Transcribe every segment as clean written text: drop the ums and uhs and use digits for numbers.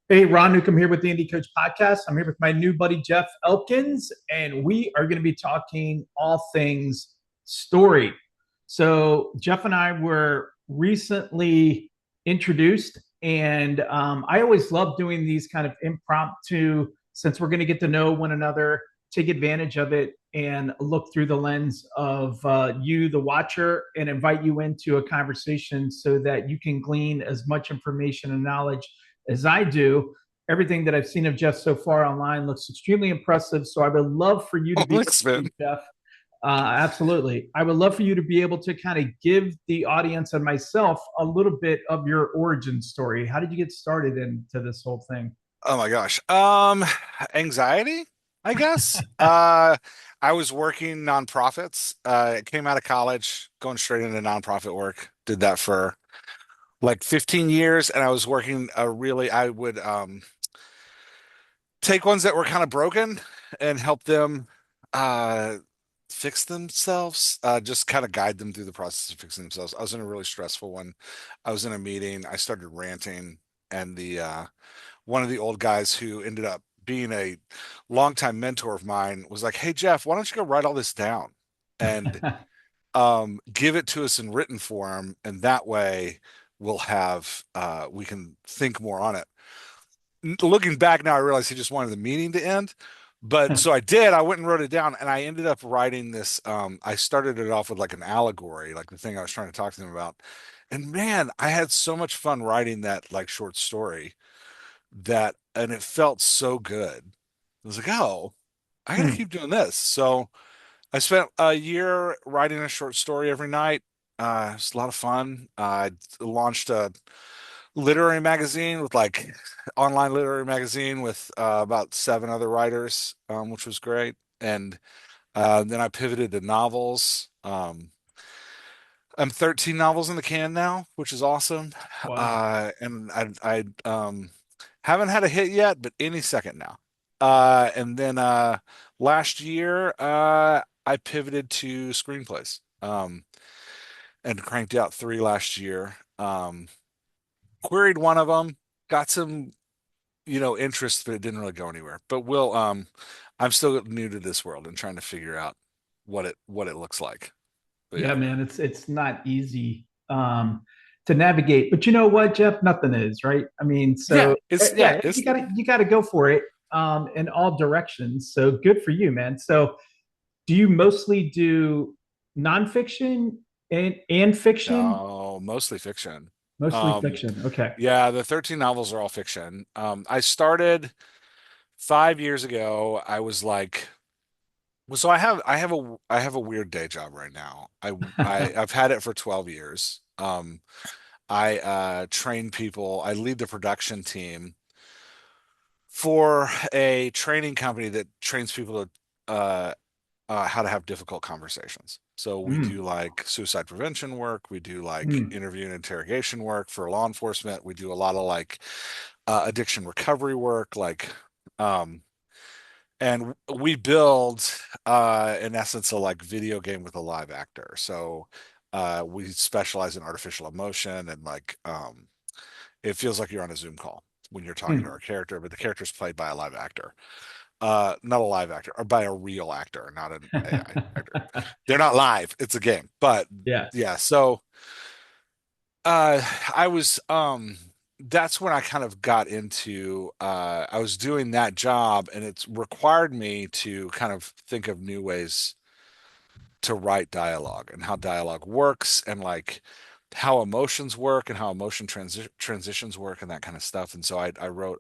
Hey, Ron Newcomb here with the Indie Coach Podcast. I'm here with my new buddy, Jeff Elkins, and we are going to be talking all things story. So, Jeff and I were recently introduced, and I always love doing these kind of impromptu, since we're going to get to know one another, take advantage of it, and look through the lens of you, the watcher, and invite you into a conversation so that you can glean as much information and knowledge as I do. Everything that I've seen of Jeff so far online looks extremely impressive. So I would love for you to be Thanks, man. Jeff. Absolutely. I would love for you to be able to kind of give the audience and myself a little bit of your origin story. How did you get started into this whole thing? Oh my gosh. Anxiety, I guess. I was working nonprofits. Came out of college, going straight into nonprofit work. Did that for like 15 years, and I was working I would take ones that were kind of broken and help them uh fix themselves, just kind of guide them through the process of fixing themselves. I was in a really stressful one. I was in a meeting, I started ranting, and the one of the old guys who ended up being a longtime mentor of mine was like, "Hey Jeff, why don't you go write all this down and give it to us in written form, and that way we can think more on it." Looking back now, I realize he just wanted the meeting to end. But so I did. I went and wrote it down, and I ended up writing this. I started it off with like an allegory, like the thing I was trying to talk to them about. And man, I had so much fun writing that like short story and it felt so good. I was like, oh, I gotta Hmm. keep doing this. So I spent a year writing a short story every night. It was a lot of fun. I launched a literary magazine with like online literary magazine with about seven other writers, which was great. And then I pivoted to novels. I'm 13 novels in the can now, which is awesome. Wow. And I haven't had a hit yet, but any second now. And then last year, I pivoted to screenplays, and cranked out three last year. Queried one of them, got some, interest, but it didn't really go anywhere. But I'm still new to this world and trying to figure out what it looks like. But Yeah, yeah. man, it's not easy to navigate, but you know what, Jeff? Nothing is, right? I mean, Yeah, so yeah, yeah, it's you gotta go for it in all directions. So good for you, man. So do you mostly do nonfiction and fiction? no, mostly fiction. Mostly Um, fiction. Okay. yeah, the 13 novels are all fiction. I started 5 years ago. I was like, well, so I have a weird day job right now. I've had it for 12 years. I train people. I lead the production team for a training company that trains people to how to have difficult conversations. So we Mm, do like suicide prevention work. We do like mm, interview and interrogation work for law enforcement. We do a lot of like addiction recovery work, um, and we build in essence a like video game with a live actor. So we specialize in artificial emotion and it feels like you're on a Zoom call when you're talking to mm. our character, but the character is played by a live actor. Not a live actor, or by a real actor, not an AI actor. They're not live. It's a game. But Yeah. yeah, so uh I was that's when I kind of got into I was doing that job, and it's required me to kind of think of new ways to write dialogue and how dialogue works, and like how emotions work and how transitions work and that kind of stuff. And so I wrote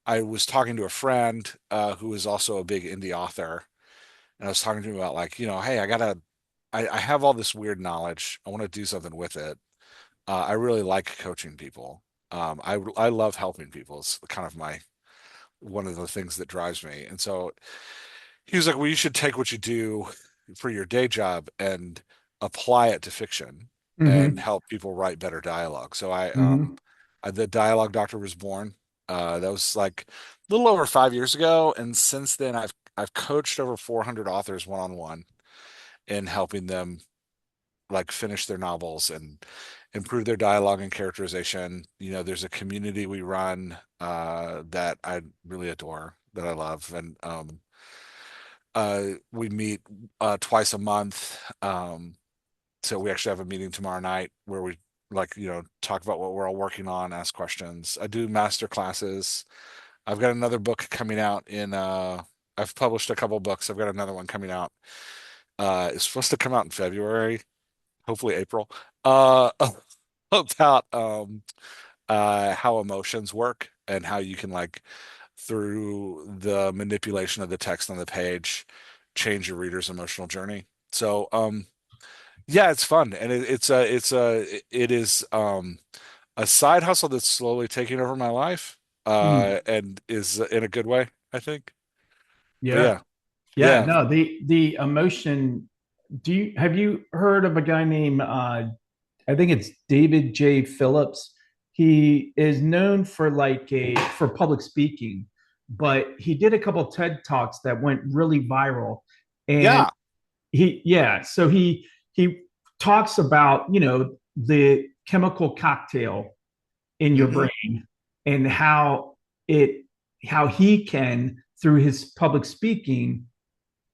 I was talking to a friend who is also a big indie author, and I was talking to him about like, hey, I have all this weird knowledge. I want to do something with it. I really like coaching people. I love helping people. It's kind of one of the things that drives me. And so he was like, well, you should take what you do for your day job and apply it to fiction and Hmm. help people write better dialogue. So Hmm. the Dialogue Doctor was born. That was like a little over 5 years ago, and since then I've coached over 400 authors one on one in helping them like finish their novels improve their dialogue and characterization. There's a community we run that I really adore, that I love, and we meet twice a month. So we actually have a meeting tomorrow night where we talk about what we're all working on, ask questions. I do master classes. I've got another book coming out I've published a couple books. I've got another one coming out. It's supposed to come out in February, hopefully April. Uh, about how emotions work and how you can through the manipulation of the text on the page change your reader's emotional journey. So yeah, it's fun, and it is a side hustle that's slowly taking over my life, Mm, and is in a good way, I think. But yeah. yeah, Yeah, yeah, no, the emotion. Have you heard of a guy named I think it's David J. Phillips? He is known for for public speaking, but he did a couple TED Talks that went really viral. And yeah. so he talks about, the chemical cocktail in your Hmm. brain and it how he can, through his public speaking,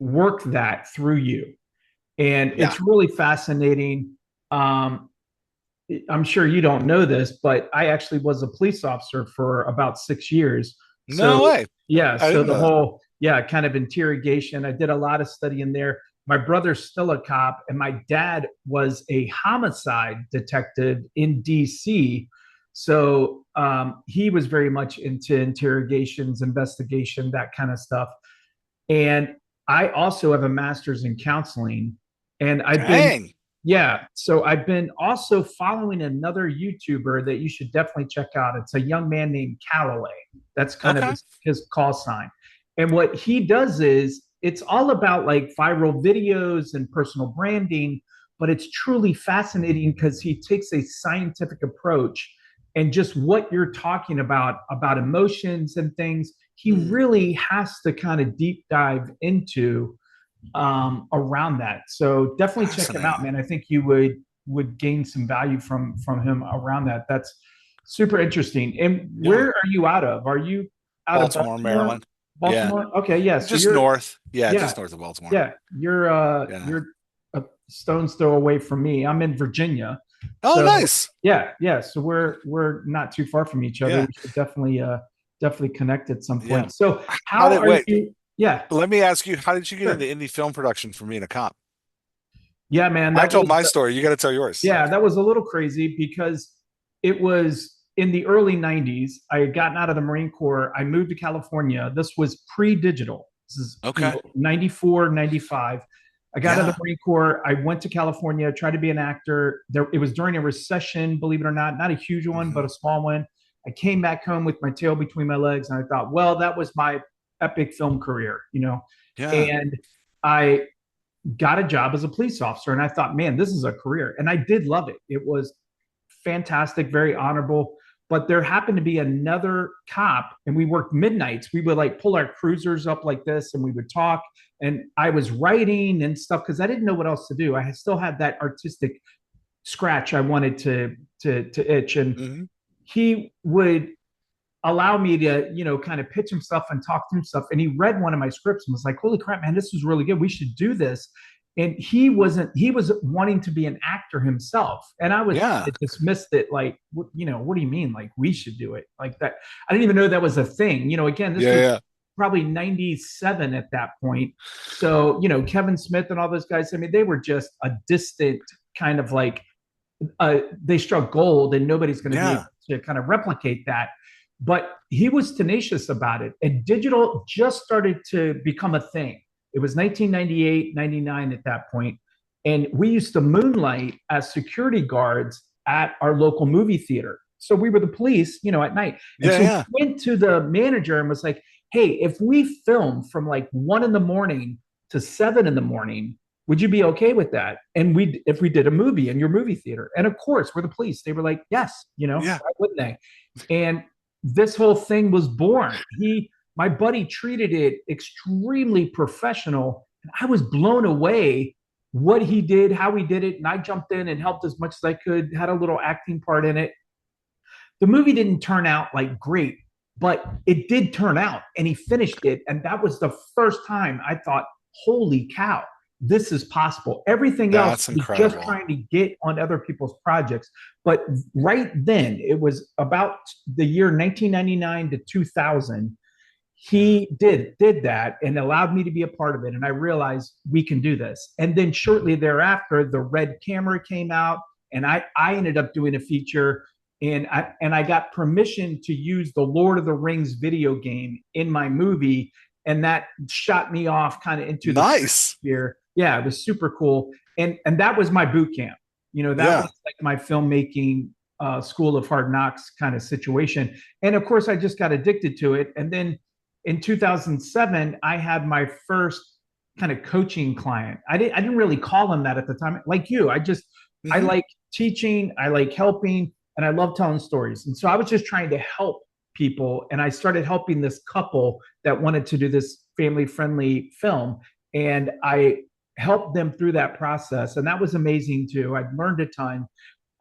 work that through you. And Yeah. it's really fascinating. Um, I'm sure you don't know this, but I actually was a police officer for about 6 years. So, No way. yeah, I so didn't the know that. whole, yeah, kind of interrogation, I did a lot of study in there. My brother's still a cop, and my dad was a homicide detective in DC. So he was very much into interrogations, investigation, that kind of stuff. And I also have a master's in counseling. And Dang. so I've been also following another YouTuber that you should definitely check out. It's a young man named Calloway. That's kind of Okay. his call sign. And what he does is it's all about like viral videos and personal branding, but it's truly fascinating because he takes a scientific approach and just what you're talking about emotions and things, he Mm. really has to kind of deep dive into around that. So definitely check him out, Fascinating. man. I think you would gain some value from him around that. That's super interesting. And Yeah. where are you out of? Are you out of Baltimore, Baltimore? Maryland. Yeah. Baltimore? Okay, yeah. So Just north. Yeah, yeah, just north of Baltimore. yeah. Yeah. You're a stone's throw away from me. I'm in Virginia. Oh, So nice. yeah. So we're not too far from each other. Yeah. We should definitely connect at some Yeah. point. So How how did are wait? you? Yeah, Let me ask you, how did you get into sure. indie film production from being a cop? Yeah, man. I told my story. You got to tell yours. Yeah, that was a little crazy because it was in the early 90s. I had gotten out of the Marine Corps. I moved to California. This was pre-digital. This is, Okay. 94, 95. I got out of the Yeah. Marine Corps. I went to California, tried to be an actor. It was during a recession, believe it or not a huge one, Hmm. but a small one. I came back home with my tail between my legs, and I thought, well, that was my epic film career. Yeah. And I got a job as a police officer, and I thought, man, this is a career. And I did love it. It was fantastic, very honorable. But there happened to be another cop, and we worked midnights. We would like pull our cruisers up like this, and we would talk. And I was writing and stuff because I didn't know what else to do. I still had that artistic scratch I wanted to itch, and Hmm. he would allow me to, kind of pitch him stuff and talk through stuff. And he read one of my scripts and was like, "Holy crap, man, this was really good. We should do this." And he was wanting to be an actor himself. And I was Yeah. dismissed it like, what do you mean? Like, we should do it like that. I didn't even know that was a thing. Again, this Yeah. was Yeah. probably 97 at that point. So, Kevin Smith and all those guys, I mean, they were just a distant kind of like, they struck gold and nobody's going to be able Yeah. to kind of replicate that. But he was tenacious about it. And digital just started to become a thing. It was 1998, 99 at that point. And we used to moonlight as security guards at our local movie theater. So we were the police, at night. And Yeah. so Yeah. we went to the manager and was like, hey, if we film from like 1 in the morning to 7 in the morning, would you be okay with that? And if we did a movie in your movie theater, and of course, we're the police. They were like, yes, Yeah. why wouldn't they? And this whole thing was born. My buddy treated it extremely professional. And I was blown away what he did, how he did it, and I jumped in and helped as much as I could, had a little acting part in it. The movie didn't turn out like great, but it did turn out and he finished it. And that was the first time I thought, holy cow, this is possible. Everything else That's was just incredible. trying to get on other people's projects. But right then, it was about the year 1999 to 2000. Yeah. He did that and allowed me to be a part of it, and I realized we can do this. And then shortly thereafter, the Red Camera came out, and I ended up doing a feature, and I got permission to use the Lord of the Rings video game in my movie, and that shot me off kind of into the Nice. sphere. Yeah, it was super cool, and that was my boot camp. That Yeah. was like my filmmaking school of hard knocks kind of situation. And of course, I just got addicted to it, and then in 2007, I had my first kind of coaching client. I didn't really call him that at the time. Like you, I Hmm. like teaching, I like helping, and I love telling stories. And so I was just trying to help people. And I started helping this couple that wanted to do this family friendly film. And I helped them through that process. And that was amazing too. I learned a ton.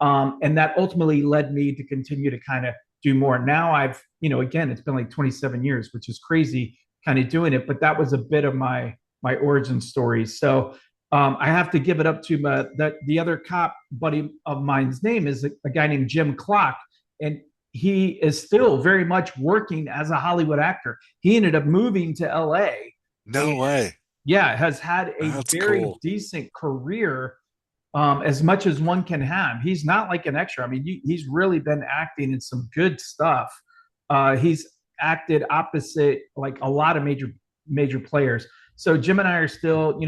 And that ultimately led me to continue to kind of do more. Now again, it's been like 27 years, which is crazy kind of doing it, but that was a bit of my origin story. So I have to give it up to the other cop buddy of mine's name is a guy named Jim Clock. And he is still very much working as a Hollywood actor. He ended up moving to LA and No way. yeah, has had a That's very cool. decent career, as much as one can have. He's not like an extra. I mean, he's really been acting in some good stuff. He's acted opposite like a lot of major players. So Jim and I are still,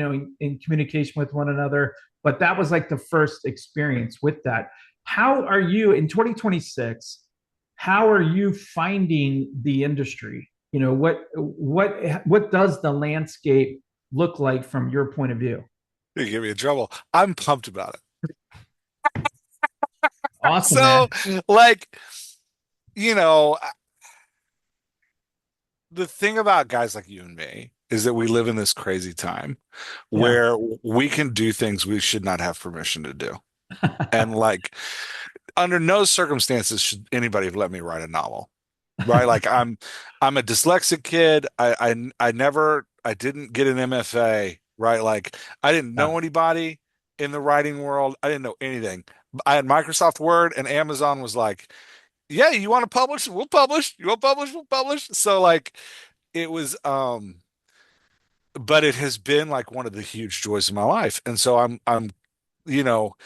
in communication with one another. But that was like the first experience with that. How are you in 2026? How are you finding the industry? What does the landscape look like from your point of view? You get me in trouble. I'm pumped about it. Awesome, So, man. like, you know, the thing about guys like you and me is that we live in this crazy time Yeah. where we can do things we should not have permission to do. And like, under no circumstances should anybody let me write a novel. Right? Like I'm a dyslexic kid. I didn't get an MFA, right? Like I didn't Yeah. know anybody in the writing world. I didn't know anything. I had Microsoft Word and Amazon was like, yeah, you want to publish? We'll publish. You want to publish? We'll publish. So like it was but it has been like one of the huge joys of my life. And so I'm you know,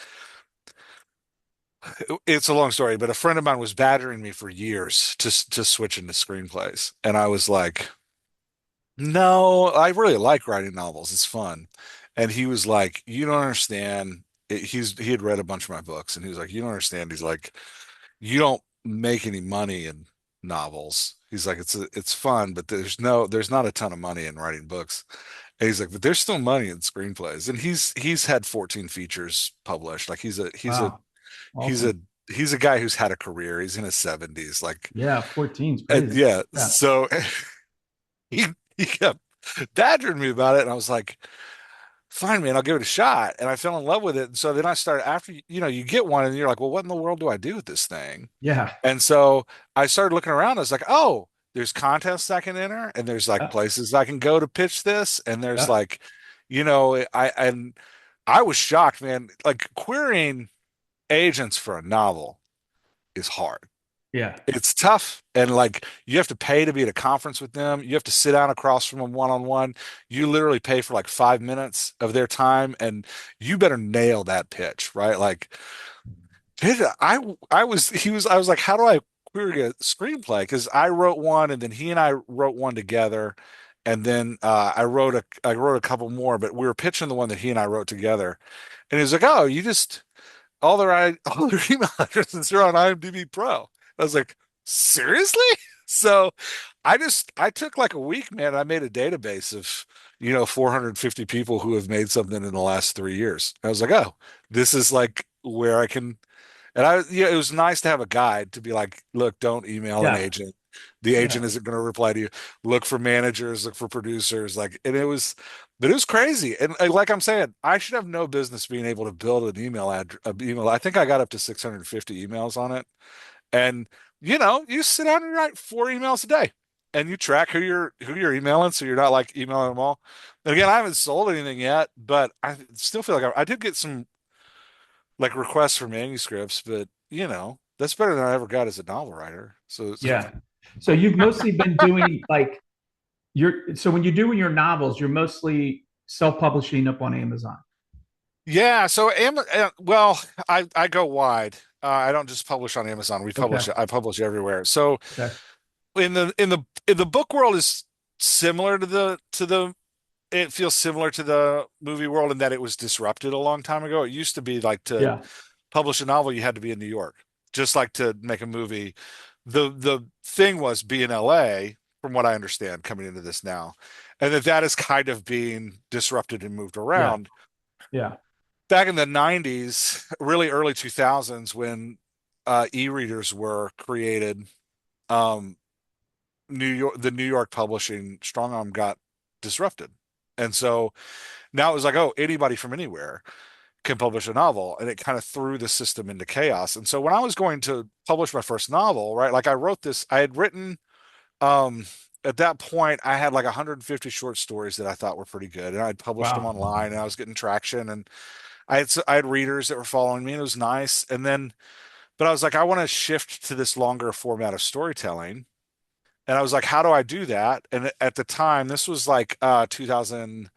it's a long story, but a friend of mine was badgering me for years to switch into screenplays. And I was like, no, I really like writing novels. It's fun. And he was like, you don't understand. He had read a bunch of my books and he was like, you don't understand. He's like, you don't make any money in novels. He's like, it's fun, but there's not a ton of money in writing books. And he's like, but there's still money in screenplays. And he's had 14 features published. Like Wow. he's a Awesome. he's a guy who's had a career. He's in his 70s. Like, Yeah. 14 is and crazy. yeah, Yeah. so he he kept badgering me about it, and I was like, "Fine, man, I'll give it a shot." And I fell in love with it. And so then I started after you get one, and you're like, "Well, what in the world do I do with this thing?" Yeah. And so I started looking around. I was like, "Oh, there's contests I can enter, and there's like Yeah. places I can go to pitch this, and there's Yeah. like, I was shocked, man. Like querying agents for a novel is hard. Yeah. It's tough, and like you have to pay to be at a conference with them. You have to sit down across from them one on one. You literally pay for like 5 minutes of their time, and you better nail that pitch, right? Like, did I was like, how do I query a screenplay? Because I wrote one, and then he and I wrote one together, and then I wrote a couple more, but we were pitching the one that he and I wrote together, and he was like, oh, you just all their email addresses are on IMDb Pro. I was like, seriously? So I took like a week, man. I made a database of 450 people who have made something in the last 3 years. I was like, oh, this is like where I can. And it was nice to have a guide to be like, look, don't email an Yeah. agent. The Yeah. agent isn't going to reply to you. Look for managers, look for producers. Like, and But it was crazy. And like I'm saying, I should have no business being able to build an email email. I think I got up to 650 emails on it. And you sit down and write 4 emails a day and you track who you're emailing so you're not like emailing them all. And again, I haven't sold anything yet, but I still feel like I did get some like requests for manuscripts, but that's better than I ever got as a novel writer. So Yeah. So you've mostly been doing like so when you're doing your novels, you're mostly self-publishing up on Amazon. yeah, so well, I go wide. I don't just publish on Amazon. Okay. I publish everywhere. So Okay. in the book world is similar to the it feels similar to the movie world in that it was disrupted a long time ago. It used to be like to Yeah. publish a novel, you had to be in New York. Just like to make a movie. The thing was be in LA, from what I understand, coming into this now. And that is kind of being disrupted and moved Yeah. around. Yeah. Back in the 90s, really early 2000s, when e-readers were created, um, the New York publishing strong arm got disrupted. And so now it was like, oh, anybody from anywhere can publish a novel. And it kind of threw the system into chaos. And so when I was going to publish my first novel, right, like I had written, um, at that point, I had like 150 short stories that I thought were pretty good. And I'd published them Wow. online and I was getting traction. And I had readers that were following me and it was nice. And then, but I was like, I want to shift to this longer format of storytelling. And I was like, how do I do that? And at the time, this was like 2015,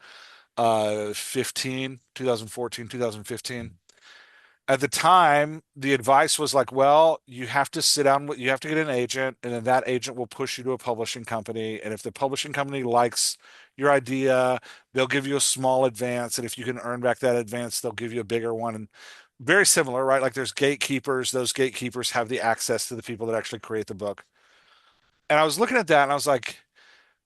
2014, 2015. At the time, the advice was like, well, you have to sit down you have to get an agent, and then that agent will push you to a publishing company. And if the publishing company likes your idea, they'll give you a small advance. And if you can earn back that advance, they'll give you a bigger one. And very similar, right? Like there's gatekeepers. Those gatekeepers have the access to the people that actually create the book. And I was looking at that and I was like,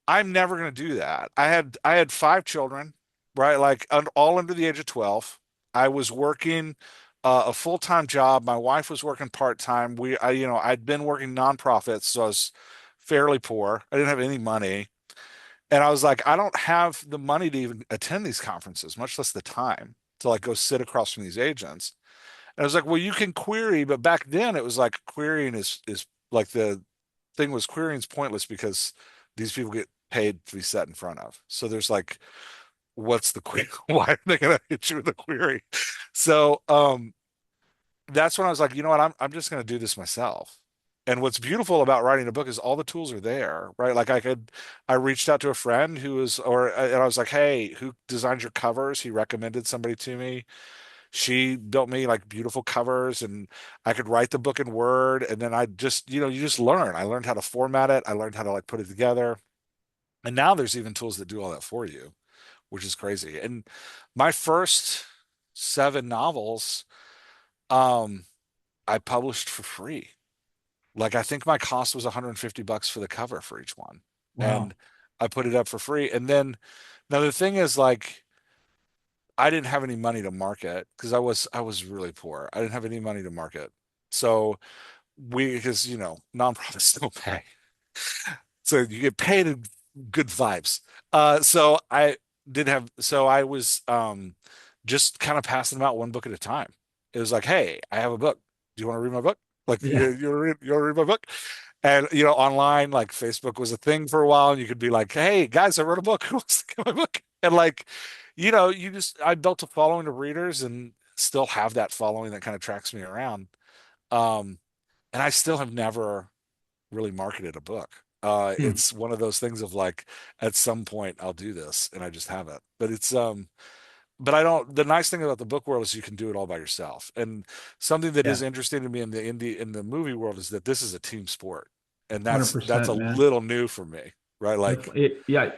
I'm never going to do that. I had 5 children, right? Like all under the age of 12. I was working a full-time job. My wife was working part-time. I'd been working nonprofits, so I was fairly poor. I didn't have any money. And I was like, I don't have the money to even attend these conferences, much less the time to like go sit across from these agents. And I was like, well, you can query, but back then it was like querying is like the thing was querying's pointless because these people get paid to be set in front of. So there's like, what's the query? Why are they gonna hit you with a query? So that's when I was like, you know what, I'm just gonna do this myself. And what's beautiful about writing a book is all the tools are there, right? Like I reached out to a friend and I was like, hey, who designs your covers? He recommended somebody to me. She built me like beautiful covers and I could write the book in Word and then I just, you just learn. I learned how to format it. I learned how to like put it together. And now there's even tools that do all that for you, which is crazy. And my first 7 novels, um, I published for free. Like I think my cost was $150 for the cover for each one. Wow. And I put it up for free. And then now the thing is like I didn't have any money to market because I was really poor. I didn't have any money to market. So because nonprofits don't pay. So you get paid in good vibes. So I was just kind of passing them out one book at a time. It was like, hey, I have a book. Do you want to read my book? Like Yeah. you want to read my book? And online, like Facebook was a thing for a while, and you could be like, hey guys, I wrote a book. Who wants to get my book? And like, I built a following of readers and still have that following that kind of tracks me around. Um, and I still have never really marketed a book. Hmm. It's one of those things of like, at some point I'll do this, and I just haven't. But I don't. The nice thing about the book world is you can do it all by yourself. And something that is Yeah. interesting to me in the movie world is that this is a team sport, and that's a 100%, man. little new for me, right? Like, Yeah,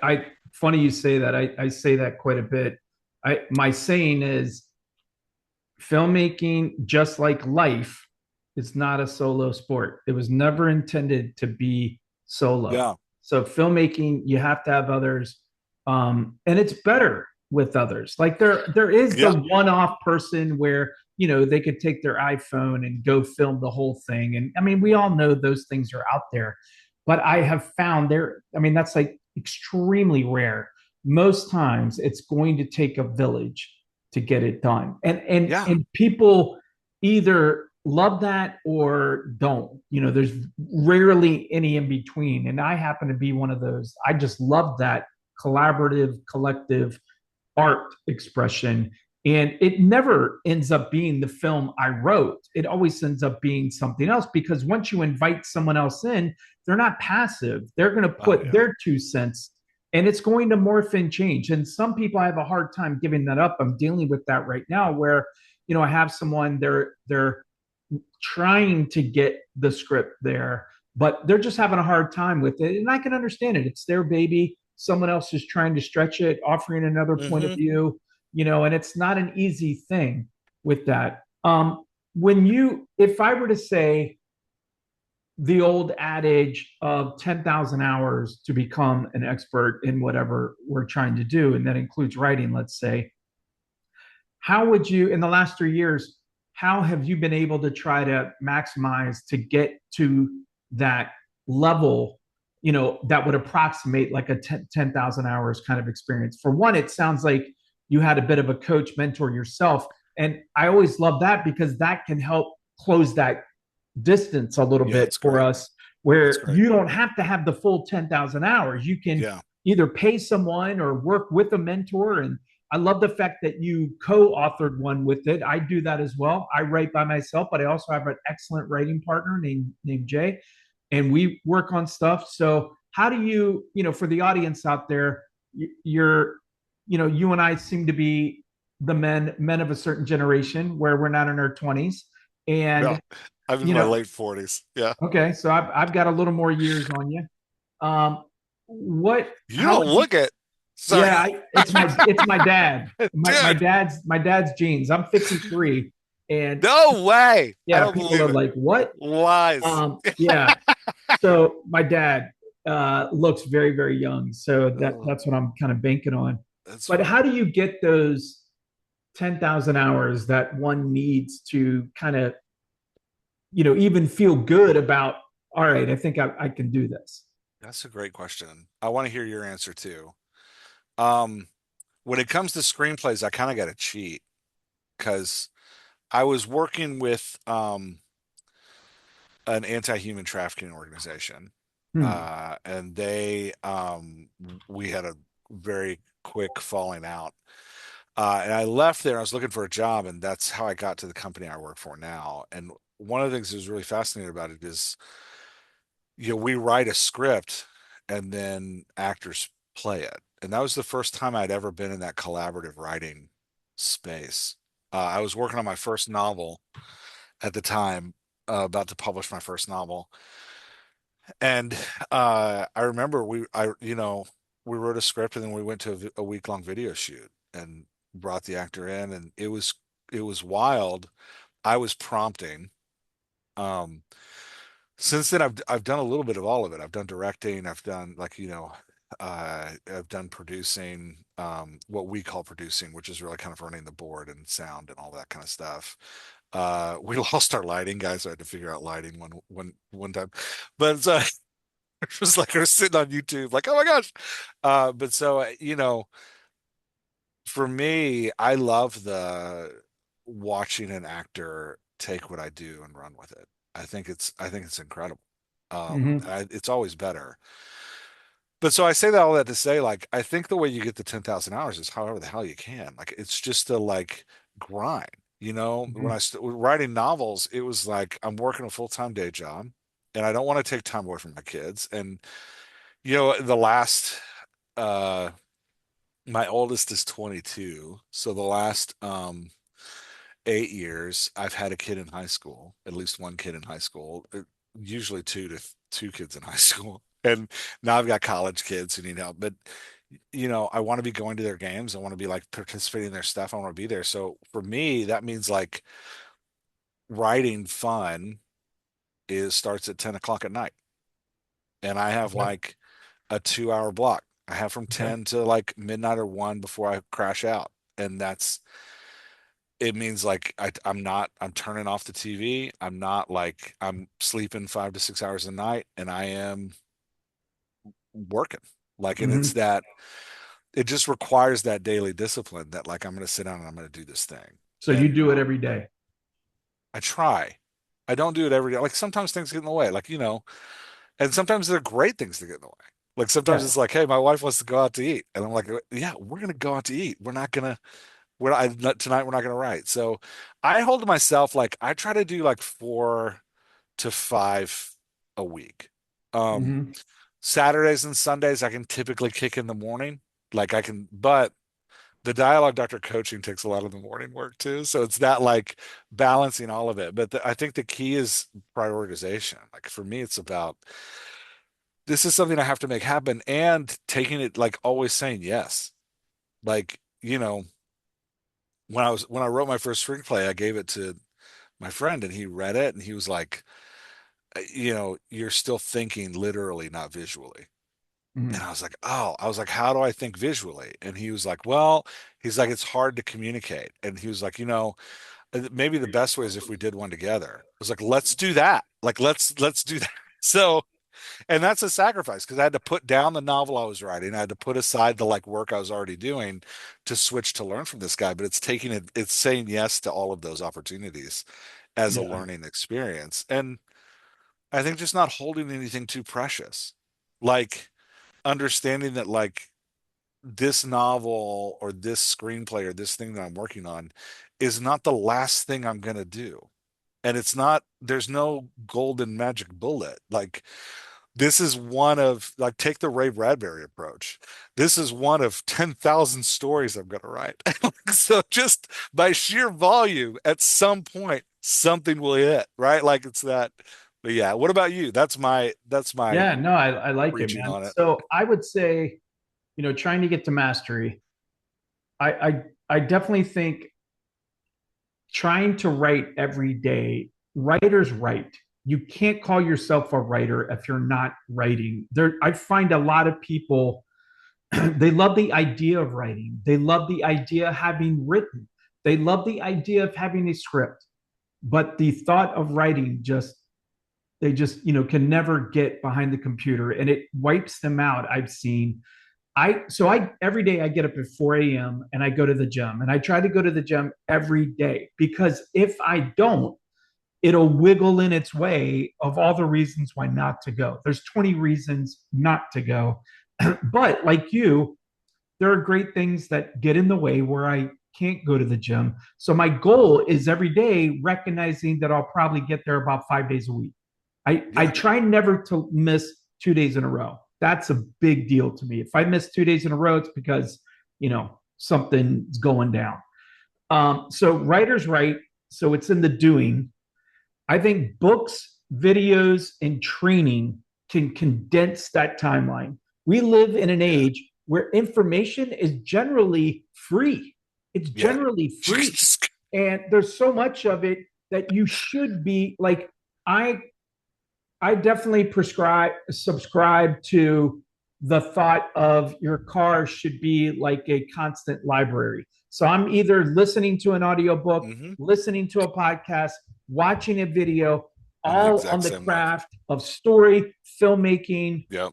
funny you say that. I say that quite a bit. My saying is filmmaking, just like life, is not a solo sport. It was never intended to be solo. yeah, So filmmaking, you have to have others, and it's better with others. Like there is the yeah, one-off person where they could take their iPhone and go film the whole thing. And I mean, we all know those things are out there, but I have found there. I mean, that's like extremely rare most times it's going to take a village to get it done. Yeah. And people either love that or don't. There's rarely any in between. And I happen to be one of those. I just love that collaborative, collective art expression. And it never ends up being the film I wrote. It always ends up being something else because once you invite someone else in, they're not passive. They're going to Oh put yeah. their 2 cents and it's going to morph and change. And some people have a hard time giving that up. I'm dealing with that right now where, I have someone they're trying to get the script there, but they're just having a hard time with it. And I can understand it. It's their baby. Someone else is trying to stretch it, offering another point of Hmm. view, and it's not an easy thing with that. If I were to say the old adage of 10,000 hours to become an expert in whatever we're trying to do, and that includes writing, let's say, how would you, in the last 3 years, how have you been able to try to maximize to get to that level, that would approximate like a 10,000 hours kind of experience? For one, it sounds like you had a bit of a coach mentor yourself. And I always love that because that can help close that distance a little Yeah, bit that's for great. us, That's where great. you don't have to have the full 10,000 hours. You can Yeah. either pay someone or work with a mentor. And I love the fact that you co-authored one with it. I do that as well. I write by myself, but I also have an excellent writing partner named Jay, and we work on stuff. So how do you, for the audience out there, you're, you and I seem to be the men of a certain generation where we're not in our 20s. Yeah. And, I'm in you my know, late 40s. Yeah. okay, so I've got a little more years on you. Um, what, You how don't would you, look it. Sorry. yeah, it's my dad. My Dude, dad's genes. I'm 53, and no way. I yeah, don't people are believe it. like, "What?" Lies. Yeah. So my dad looks very, very young. So Oh, that's what I'm kind of banking on. that's But how funny. do you get those 10,000 hours that one needs to kind of, even feel good about? All right, I think I can do this. That's a great question. I want to hear your answer too. Um, when it comes to screenplays, I kind of got to cheat because I was working with an anti-human trafficking organization. Hmm. And we had a very quick falling out. And I left there. I was looking for a job, and that's how I got to the company I work for now. And one of the things that was really fascinating about it is, we write a script and then actors play it. And that was the first time I'd ever been in that collaborative writing space. I was working on my first novel at the time, about to publish my first novel. And I remember we wrote a script and then we went to a week-long video shoot and brought the actor in, and it was wild. I was prompting. Um, since then I've done a little bit of all of it. I've done directing, I've done I've done producing, what we call producing, which is really kind of running the board and sound and all that kind of stuff. We lost our lighting guys, so I had to figure out lighting one time. But it was like I was sitting on YouTube, like, oh my gosh. But so for me, I love the watching an actor take what I do and run with it. I think it's incredible. Hmm. It's always better. But so I say that all that to say, like, I think the way you get the 10,000 hours is however the hell you can. Like, it's just a like grind. When Hmm. writing novels, it was like I'm working a full-time day job and I don't want to take time away from my kids. And the last uh my oldest is 22, so the last 8 years I've had a kid in high school, at least one kid in high school, usually two kids in high school. And now I've got college kids who need help. But I want to be going to their games. I want to be like participating in their stuff. I want to be there. So for me, that means like writing fun is starts at 10 o'clock at night. And I have Okay. like a 2 hour block. I have from Okay. 10 to like midnight or 1 before I crash out. And it means like I'm turning off the TV. I'm sleeping 5 to 6 hours a night and I am working. Like, and it's Hmm. that it just requires that daily discipline that like I'm going to sit down and I'm going to do this thing. So you And do it every day. I try. I don't do it every day. Like sometimes things get in the way, like, and sometimes they're great things to get in the way. Like sometimes Yes. it's like, hey, my wife wants to go out to eat. And I'm like, yeah, we're going to go out to eat. Tonight we're not going to write. So I hold to myself, like I try to do like 4 to 5 a week. Um, Hmm. Saturdays and Sundays, I can typically kick in the morning. But the dialogue doctor coaching takes a lot of the morning work too. So it's that like balancing all of it. But I think the key is prioritization. Like for me, it's about this is something I have to make happen and taking it like always saying yes. Like, when I wrote my first screenplay, I gave it to my friend and he read it and he was like, you're still thinking literally, not visually. And Hmm. I was like, oh, how do I think visually? And he was like, well, he's like, it's hard to communicate. And he was like, maybe the best way is if we did one together. I was like, let's do that. Like, let's do that. So, and that's a sacrifice because I had to put down the novel I was writing. I had to put aside the like work I was already doing to switch to learn from this guy. But it's saying yes to all of those opportunities as a Yeah. learning experience. And I think just not holding anything too precious. Like, understanding that like this novel or this screenplay or this thing that I'm working on is not the last thing I'm going to do. And there's no golden magic bullet. Like this is one of like take the Ray Bradbury approach. This is one of 10,000 stories I'm going to write. So just by sheer volume, at some point, something will hit, right? Like it's that. But yeah, what about you? That's my Yeah, no, I like it, preaching man. on it. So I would say, trying to get to mastery, I definitely think trying to write every day, writers write. You can't call yourself a writer if you're not writing. I find a lot of people, they love the idea of writing. They love the idea of having written. They love the idea of having a script. But the thought of writing they just, can never get behind the computer and it wipes them out. I've seen I every day I get up at 4 a.m. and I go to the gym and I try to go to the gym every day because if I don't, it'll wiggle in its way of all the reasons why not to go. There's 20 reasons not to go. But like you, there are great things that get in the way where I can't go to the gym. So my goal is every day recognizing that I'll probably get there about 5 days a week. I Yeah. try never to miss 2 days in a row. That's a big deal to me. If I miss 2 days in a row, it's because something's going down. So writers write, so it's in the doing. I think books, videos, and training can condense that timeline. We live in an Yeah. age where information is generally free. It's Yeah. generally free. And there's so much of it that you should be like, I I definitely subscribe to the thought of your car should be like a constant library. So I'm either listening to an audiobook, Hmm. listening to a podcast, watching a video, I'm the all on exact the same way. craft of story, filmmaking. Yep.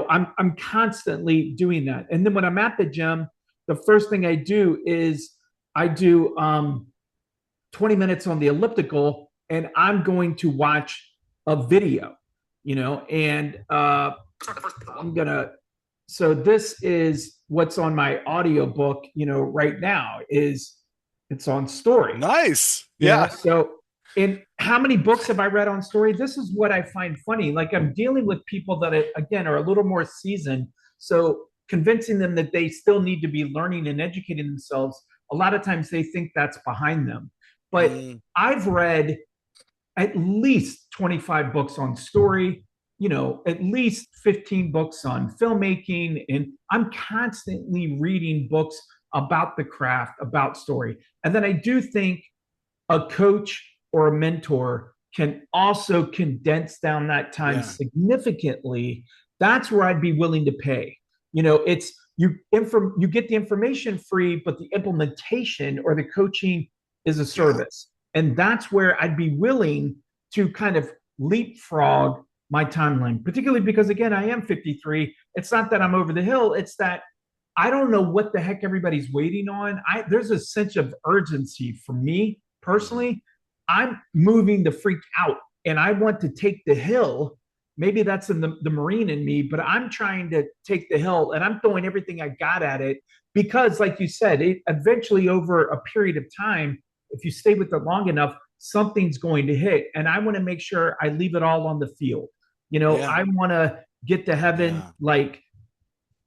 I'm constantly doing that. And then when I'm at the gym, the first thing I do is I do 20 minutes on the elliptical and I'm going to watch a video, and I'm going to, so this is what's on my audiobook, right now is it's on story, Nice. Yeah. so and how many books have I read on story? This is what I find funny. Like I'm dealing with people that again are a little more seasoned. So convincing them that they still need to be learning and educating themselves, a lot of times they think that's behind them. But Mm, I've read at least 25 books on story, at least 15 books on filmmaking. And I'm constantly reading books about the craft, about story. And then I do think a coach or a mentor can also condense down that time yeah. significantly. That's where I'd be willing to pay. It's you get the information free, but the implementation or the coaching is a Yeah. service. And that's where I'd be willing to kind of leapfrog my timeline, particularly because again, I am 53. It's not that I'm over the hill, it's that I don't know what the heck everybody's waiting on. There's a sense of urgency for me Mhm. personally. I'm moving the freak out and I want to take the hill. Maybe that's in the Marine in me, but I'm trying to take the hill and I'm throwing everything I got at it because, like you said, it eventually over a period of time, if you stay with it long enough, something's going to hit. And I want to make sure I leave it all on the field. Yeah. I want to get to heaven Yeah. like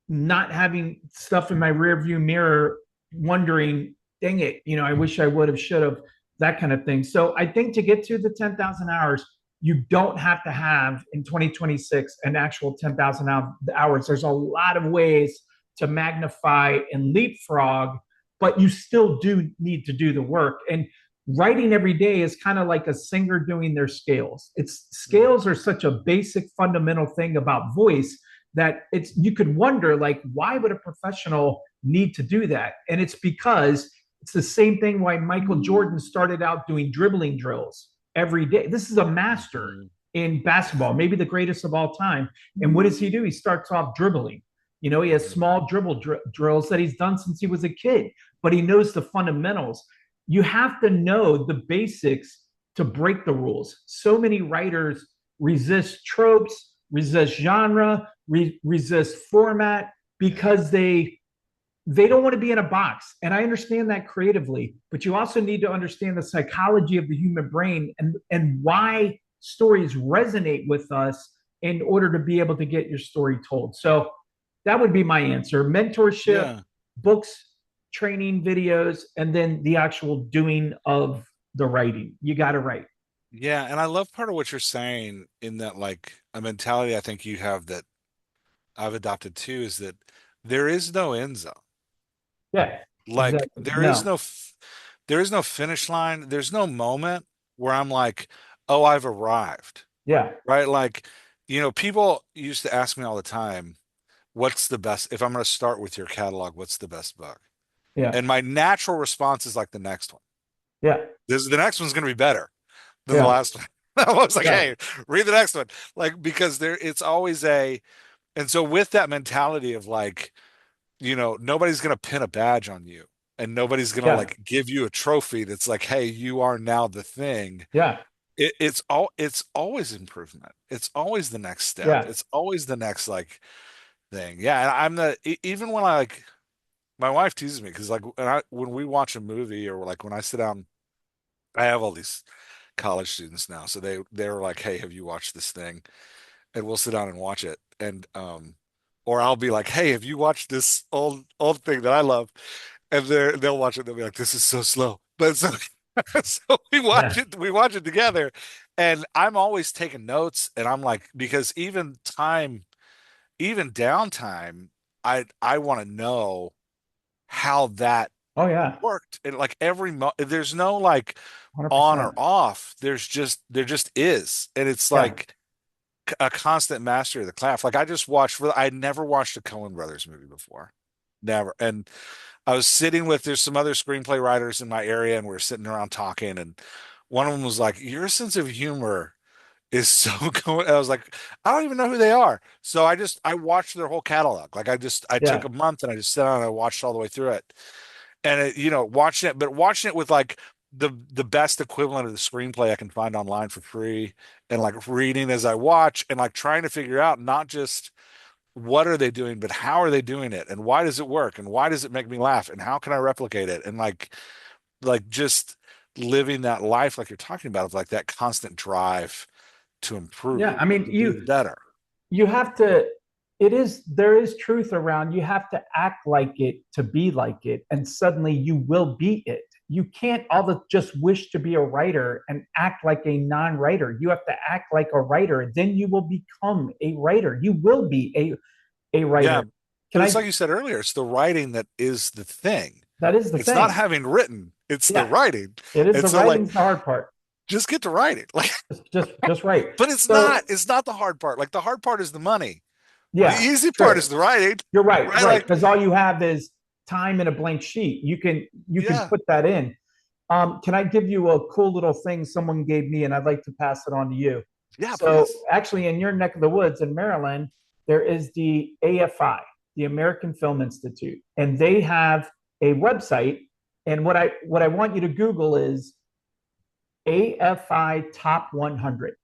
not having stuff in my rear view mirror wondering, dang it, I wish I would have, should have, that kind of thing. So I think to get to the 10,000 hours, you don't have to have in 2026 an actual 10,000 hours. There's a lot of ways to magnify and leapfrog, but you still do need to do the work. And writing every day is kind of like a singer doing their scales. It's scales are such a basic fundamental thing about voice that you could wonder, like, why would a professional need to do that? And it's because it's the same thing why Michael Jordan started out doing dribbling drills every day. This is a master Mhm. in basketball, maybe the greatest of all time. And what does he do? He starts off dribbling. He has Mhm. small drills that he's done since he was a kid, but he knows the fundamentals. You have to know the basics to break the rules. So many writers resist tropes, resist genre, resist format Yeah. because they don't want to be in a box. And I understand that creatively, but you also need to understand the psychology of the human brain and why stories resonate with us in order to be able to get your story told. So that would be my answer. Mentorship, Yeah. books, training videos, and then the actual doing of the writing. You got to write. Yeah. And I love part of what you're saying in that, like, a mentality I think you have that I've adopted too is that there is no end zone. Yeah, Like, exactly. No. there is no finish line. There's no moment where I'm like, oh, I've arrived. Yeah. Right? Like, people used to ask me all the time, what's the best, if I'm going to start with your catalog, what's the best book? Yeah. And my natural response is like the next one. Yeah. The next one's going to be better than the Yeah. last one. I was like, Yeah. hey, read the next one. Like, because it's always and so with that mentality of like, nobody's going to pin a badge on you and nobody's going to Yeah. like give you a trophy that's like, hey, you are now the thing. Yeah. It's always improvement. It's always the next step. Yeah. It's always the next like thing. Yeah. And even when I like, my wife teases me because like when we watch a movie or like when I sit down, I have all these college students now. So they're like, hey, have you watched this thing? And we'll sit down and watch it. And or I'll be like, hey, have you watched this old thing that I love? And they'll watch it, they'll be like, this is so slow. But so so Yeah. we watch it together. And I'm always taking notes and I'm like, because even downtime, I want to know how that Oh yeah. worked. And like there's no like on or 100%. off. There just is. And it's Yeah. like a constant mastery of the craft. Like I never watched a Coen Brothers movie before. Never. And I was sitting with, there's some other screenplay writers in my area and we are sitting around talking and one of them was like, your sense of humor is so cool. I was like, I don't even know who they are. So I watched their whole catalog. Like I took Yeah. a month and I just sat down and I watched all the way through it. And watching it with like the best equivalent of the screenplay I can find online for free and like reading as I watch and like trying to figure out not just what are they doing, but how are they doing it and why does it work and why does it make me laugh and how can I replicate it and like just living that life like you're talking about of like that constant drive to Yeah. improve, I mean, to be better. you have to there is truth around, you have to act like it to be like it, and suddenly you will be it. You can't just wish to be a writer and act like a non-writer. You have to act like a writer, then you will become a writer. You will be a Yeah, writer. Can but it's I like you said earlier, it's the writing that is the thing. That is the It's not thing. having written, it's the Yeah, writing. it is. And The so like writing's the hard part. just get to writing. Like Just right. but So it's not the hard part. Like the hard part is the money. The yeah, easy part true. is the writing, You're right, right? right. Like Because all you have is time and a blank sheet. You can yeah. put that in. Can I give you a cool little thing someone gave me, and I'd like to pass it on to you? Yeah, So please. actually, in your neck of the woods in Maryland, there is the AFI. the American Film Institute, and they have a website. And what I want you to Google is AFI Top 100,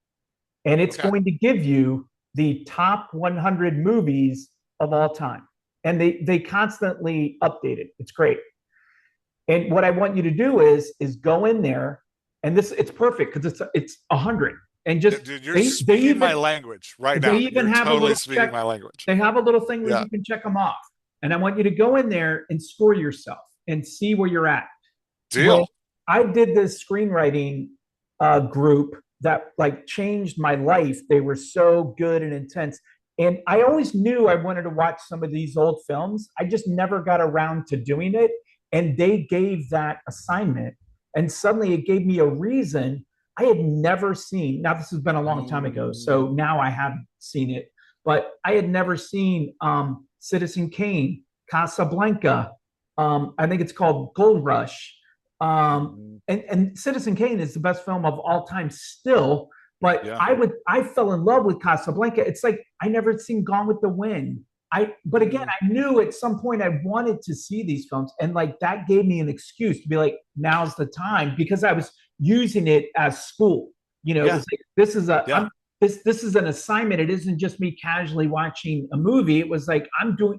and it's Okay. going to give you the top 100 movies of all time. And they constantly update it. It's great. And what I want you to do is go in there, and this it's perfect because it's 100, and just Dude, you're they speaking my even language right they now. even You're have a totally little speaking check. my language. They have a little thing where Yeah. you can check them off, and I want you to go in there and score yourself and see where you're at. When Deal. I did this screenwriting group that like changed my life, they were so good and intense. And I always knew I wanted to watch some of these old films. I just never got around to doing it. And they gave that assignment. And suddenly it gave me a reason I had never seen. Now, this has been a long time ago. So now I haven't seen it. But I had never seen Citizen Kane, Casablanca. I think it's called Gold Rush. And Citizen Kane is the best film of all time still. But Yeah. I fell in love with Casablanca. It's like I never seen Gone with the Wind. But again, I knew at some point I wanted to see these films, and like that gave me an excuse to be like, now's the time, because I was using it as school. It was like this is an assignment. It isn't just me casually watching a movie. It was like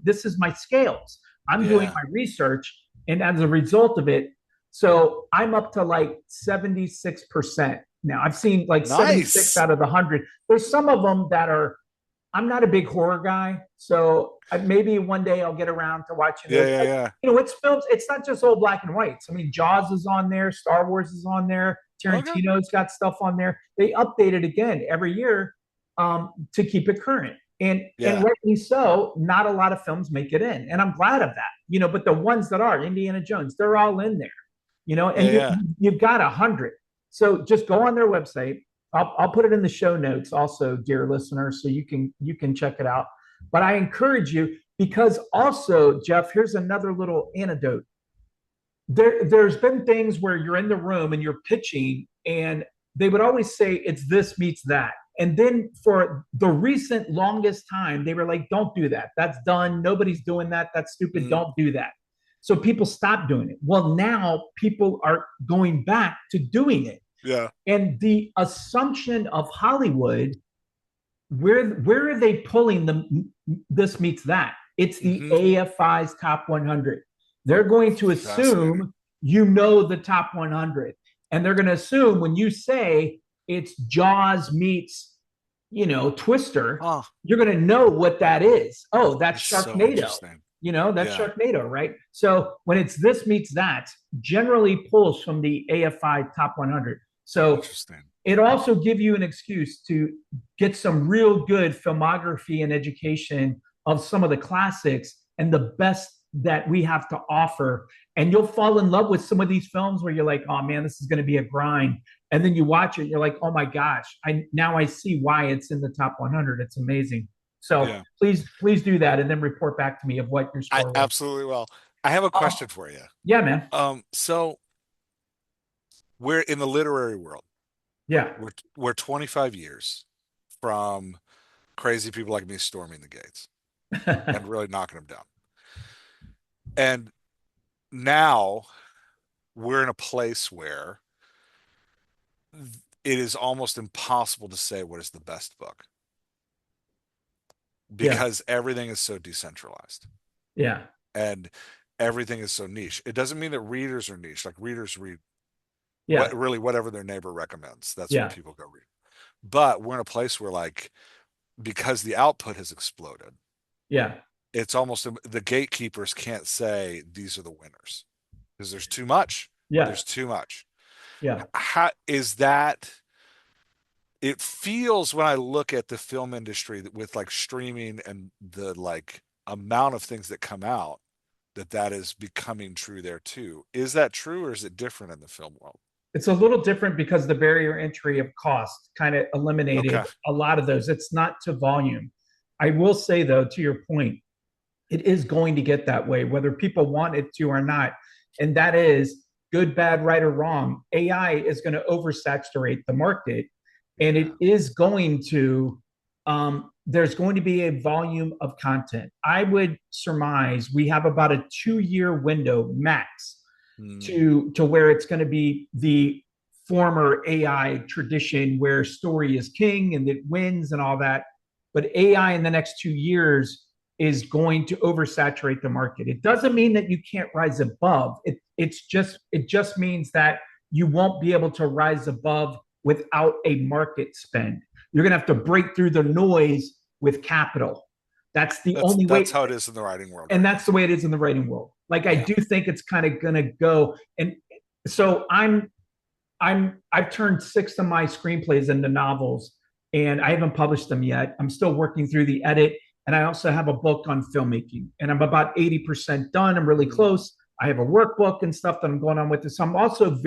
this is my scales. I'm doing my research, and as a result of it, so I'm up to like 76% now. I've seen like 76 out of the 100. There's some of them that are. I'm not a big horror guy, so maybe one day I'll get around to watching those. Yeah. It's films. It's not just old black and whites. I mean, Jaws is on there, Star Wars is on there, Tarantino's got stuff on there. They update it again every year to keep it current, and rightly so. Not a lot of films make it in, and I'm glad of that. But the ones that are Indiana Jones, they're all in there. You've got 100. So just go on their website. I'll put it in the show notes also, dear listeners, so you can check it out. But I encourage you, because also, Jeff, here's another little anecdote. There's been things where you're in the room and you're pitching, and they would always say it's this meets that. And then for the recent longest time, they were like, don't do that. That's done. Nobody's doing that. That's stupid. Don't do that. So people stopped doing it. Well, now people are going back to doing it. Yeah. And the assumption of Hollywood, where are they pulling this meets that? It's the AFI's top 100. They're going to assume the top 100. And they're going to assume when you say it's Jaws meets, Twister, you're going to know what that is. Oh, that's Sharknado. So that's Sharknado, right? So when it's this meets that, generally pulls from the AFI top 100. So it also gives you an excuse to get some real good filmography and education of some of the classics and the best that we have to offer. And you'll fall in love with some of these films where you're like, oh man, this is going to be a grind. And then you watch it, and you're like, oh my gosh, now I see why it's in the top 100. It's amazing. So please do that, and then report back to me of what your score was. Absolutely will. I have a question for you. Yeah, man. So we're in the literary world. Yeah. We're 25 years from crazy people like me storming the gates and really knocking them down. And now we're in a place where it is almost impossible to say what is the best book, because everything is so decentralized. Yeah. And everything is so niche. It doesn't mean that readers are niche. Like, readers read really whatever their neighbor recommends. That's what people go read. But we're in a place where, like, because the output has exploded, it's almost the gatekeepers can't say these are the winners because there's too much. There's too much. How is that? It feels, when I look at the film industry with like streaming and the like amount of things that come out, that is becoming true there too. Is that true, or is it different in the film world? It's a little different because the barrier entry of cost kind of eliminated a lot of those. It's not to volume. I will say, though, to your point, it is going to get that way, whether people want it to or not. And that is good, bad, right, or wrong. AI is going to oversaturate the market, and it is going to there's going to be a volume of content. I would surmise we have about a 2-year window max to where it's going to be the former AI tradition where story is king and it wins and all that. But AI in the next 2 years is going to oversaturate the market. It doesn't mean that you can't rise above. It just means that you won't be able to rise above without a market spend. You're going to have to break through the noise with capital. That's the only way. That's how it is in the writing world. And that's the way it is in the writing world. Like, I do think it's kind of going to go. And so I've turned 6 of my screenplays into novels, and I haven't published them yet. I'm still working through the edit. And I also have a book on filmmaking, and I'm about 80% done. I'm really close. I have a workbook and stuff that I'm going on with this. So I'm also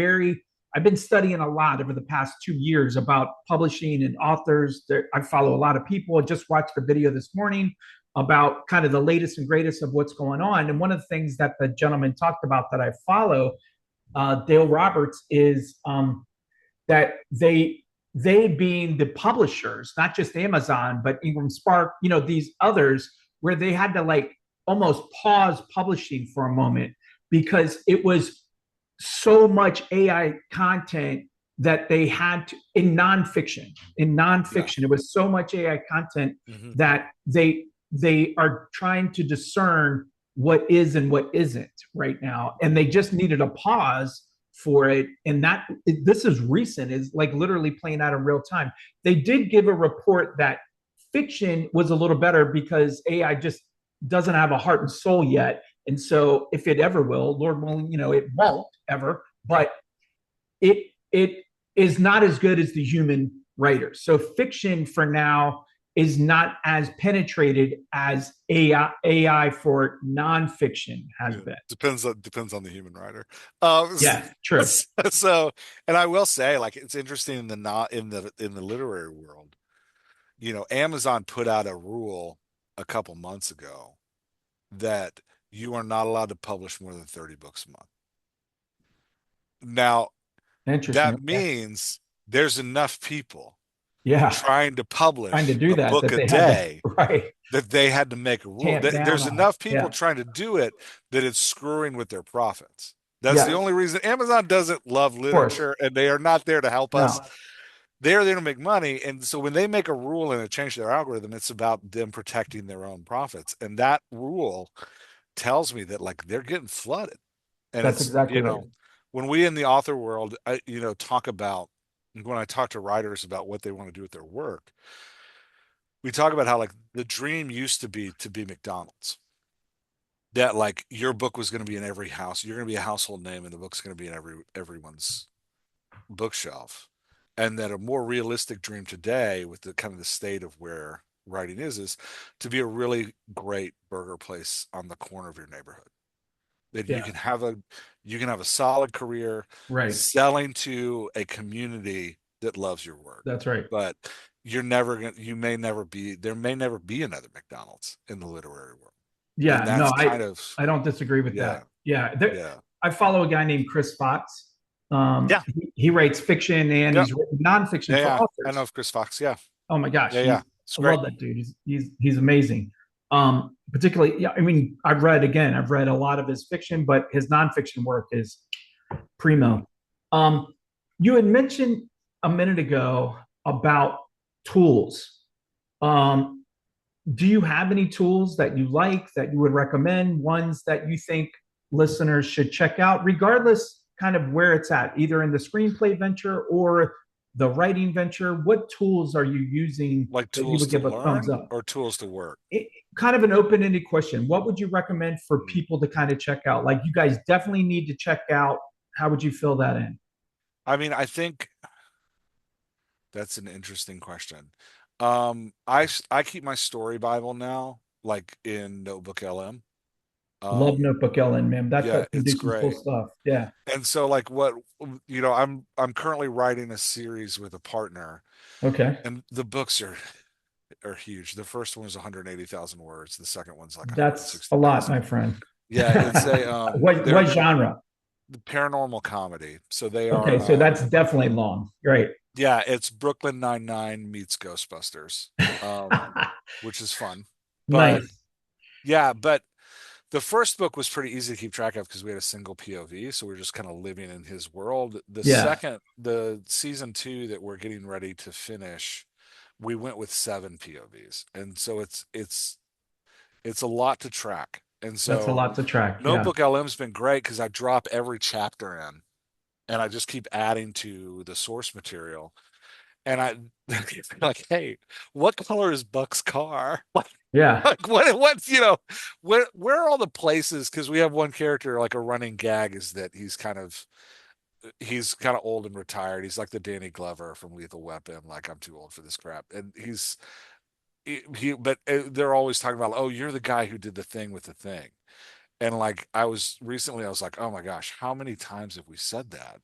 I've been studying a lot over the past 2 years about publishing and authors. I follow a lot of people. I just watched a video this morning about kind of the latest and greatest of what's going on. And one of the things that the gentleman talked about that I follow, Dale Roberts, is that they being the publishers, not just Amazon, but Ingram Spark, these others, where they had to like almost pause publishing for a moment because it was so much AI content that they had to, in nonfiction, it was so much AI content that they are trying to discern what is and what isn't right now. And they just needed a pause for it. And this is recent, is like literally playing out in real time. They did give a report that fiction was a little better because AI just doesn't have a heart and soul yet. And so if it ever will, Lord willing, it won't ever, but it is not as good as the human writers. So fiction for now is not as penetrated as AI for nonfiction has been. Depends on the human writer. Yeah, true. So, and I will say, like, it's interesting in the literary world. Amazon put out a rule a couple months ago that you are not allowed to publish more than 30 books a month. Now, that means there's enough people trying to publish a book a day right, that they had to make a rule. There's enough people trying to do it that it's screwing with their profits. That's the only reason. Amazon doesn't love literature, and they are not there to help us. They're there to make money. And so when they make a rule and it changes their algorithm, it's about them protecting their own profits. And that rule tells me that, like, they're getting flooded. And that's exactly right. When we in the author world, talk about, when I talk to writers about what they want to do with their work, we talk about how, like, the dream used to be McDonald's. That, like, your book was going to be in every house. You're going to be a household name, and the book's going to be in everyone's bookshelf. And that a more realistic dream today, with the kind of the state of where writing is to be a really great burger place on the corner of your neighborhood. That you can have a solid career, selling to a community that loves your work. That's right. But there may never be another McDonald's in the literary world. Yeah, no, I don't disagree with that. Yeah. I follow a guy named Chris Fox. He writes fiction and he's written nonfiction for authors. I know Chris Fox. Yeah. Oh my gosh. I love that dude. He's amazing. Particularly, I mean, I've read a lot of his fiction, but his nonfiction work is primo. You had mentioned a minute ago about tools. Do you have any tools that you like, that you would recommend, ones that you think listeners should check out, regardless kind of where it's at, either in the screenplay venture or the writing venture? What tools are you using? Like tools to learn or tools to work? Kind of an open-ended question. What would you recommend for people to kind of check out? Like, you guys definitely need to check out. How would you fill that in? I mean, I think that's an interesting question. I keep my story Bible now, like, in Notebook LM. Love Notebook LM, man. It's great. Cool stuff. Yeah. And so, like, I'm currently writing a series with a partner. Okay. And the books are huge. The first one is 180,000 words. The second one's like that's a lot, my friend. Yeah, it's a what genre? The paranormal comedy. So they are okay. So that's definitely long, right? Yeah, it's Brooklyn Nine-Nine meets Ghostbusters, um, which is fun. But Nice. yeah, but the first book was pretty easy to keep track of because we had a single POV, so we are just kind of living in his world. Yeah, The season two that we're getting ready to finish, we went with seven POVs, and so it's a lot to track. And that's a so lot to track. Yeah. Notebook LM's been great because I drop every chapter in, and I just keep adding to the source material. And I like, hey, what color is Buck's car? Yeah. Like what's where are all the places? Because we have one character, like a running gag is that he's kind of old and retired. He's like the Danny Glover from Lethal Weapon. Like, I'm too old for this crap. And but they're always talking about, oh, you're the guy who did the thing with the thing. And like, I was like, oh my gosh, how many times have we said that?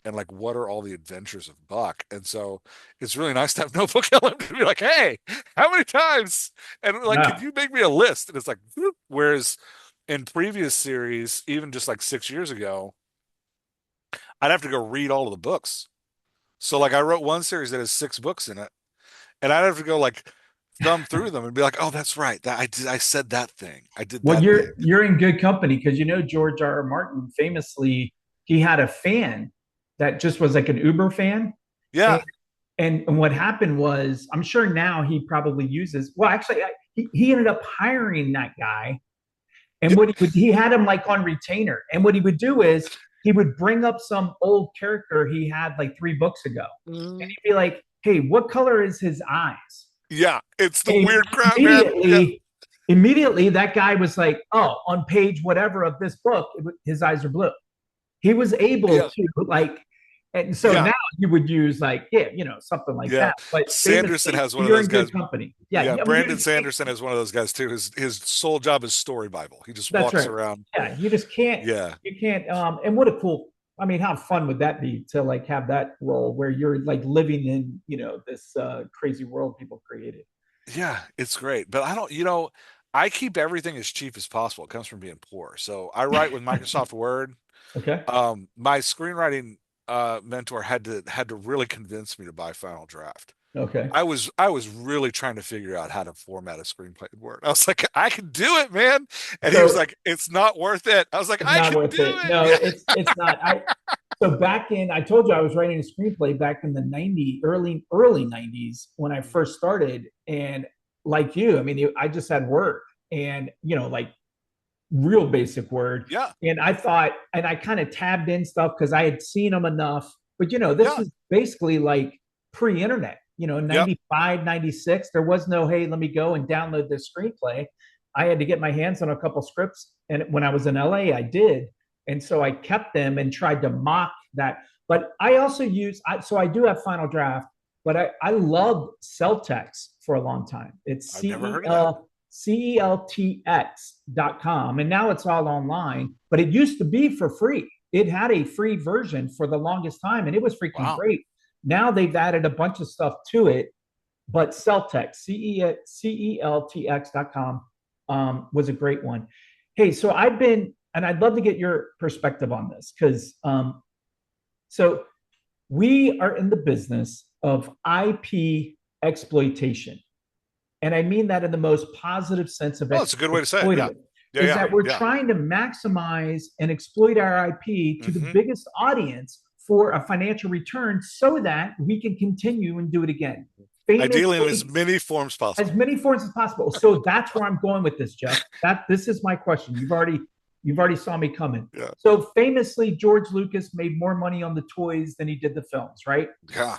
And like, what are all the adventures of Buck? And so it's really nice to have Notebook Ellen to be like, hey, how many times? And like, could No. you make me a list? And it's like, whoop. Whereas in previous series, even just like 6 years ago, I'd have to go read all of the books. So like, I wrote one series that has 6 books in it, and I'd have to go like thumb through them and be like, oh, that's right. I said that thing. I did Well, that thing. you're in good company because George R. R. Martin famously he had a fan that just was like an Uber fan, and Yeah. and what happened was I'm sure now he probably uses well actually he ended up hiring that guy, and Yep. he had him like on retainer, and what he would do is he would bring up some old character he had like 3 books ago, and Mm. he'd be like, hey, what color is his eyes? Yeah. It's the And weird crap, man. Yeah. immediately that guy was like, oh, on page whatever of this book, his eyes are blue. He was able Yeah. to like, and so Yeah. now you would use like, yeah, something like Yeah. that. But Sanderson famously, has one of you're those in guys. good company. Yeah, Yeah, I mean, Brandon Sanderson is one of those guys too. His sole job is story Bible. He just that's walks right. around. Yeah, you just can't, Yeah. you can't. And what a cool. I mean, how fun would that be to like have that role where you're like living in, this crazy world people created? Yeah, it's great. But I don't, I keep everything as cheap as possible. It comes from being poor. So I write with Microsoft Word. Okay. My screenwriting mentor had to really convince me to buy Final Draft. Okay. I was really trying to figure out how to format a screenplay in Word. I was like, I can do it, man. And he was So like, it's not worth it. I was like, it's I not can worth do it. it. No, Yeah. it's not. So back in I told you I was writing a screenplay back in the 90 early 90s when I first started, and like you, I mean I just had Word, and like real basic Word, Yeah. and I thought, and I kind of tabbed in stuff because I had seen them enough, but this Yeah. was basically like pre-internet, Yep. 95, 96. There was no, hey, let me go and download this screenplay. I had to get my hands on a couple scripts, and when I was in LA I did, and so I kept them and tried to mock that. But I also so I do have Final Draft, but I loved Celtex for a long time. It's I've never heard of that. CELTX.com. And now it's all online, but it used to be for free. It had a free version for the longest time, and it was freaking Wow. great. Now they've added a bunch of stuff to it, but Celtex, CELTX.com, was a great one. Hey, so and I'd love to get your perspective on this because so we are in the business of IP exploitation. And I mean that in the most positive sense of Oh, it's a good way to say it. Yeah. exploitative, Yeah. is Yeah. that we're Yeah. trying to maximize and exploit our IP to the Hmm. biggest audience for a financial return so that we can continue and do it again. Ideally in as Famously, many forms as possible. many forms as possible. So that's where I'm going with this, Jeff. This is my question. You've already saw me coming. Yeah. So famously, George Lucas made more money on the toys than he did the films, right? Yeah.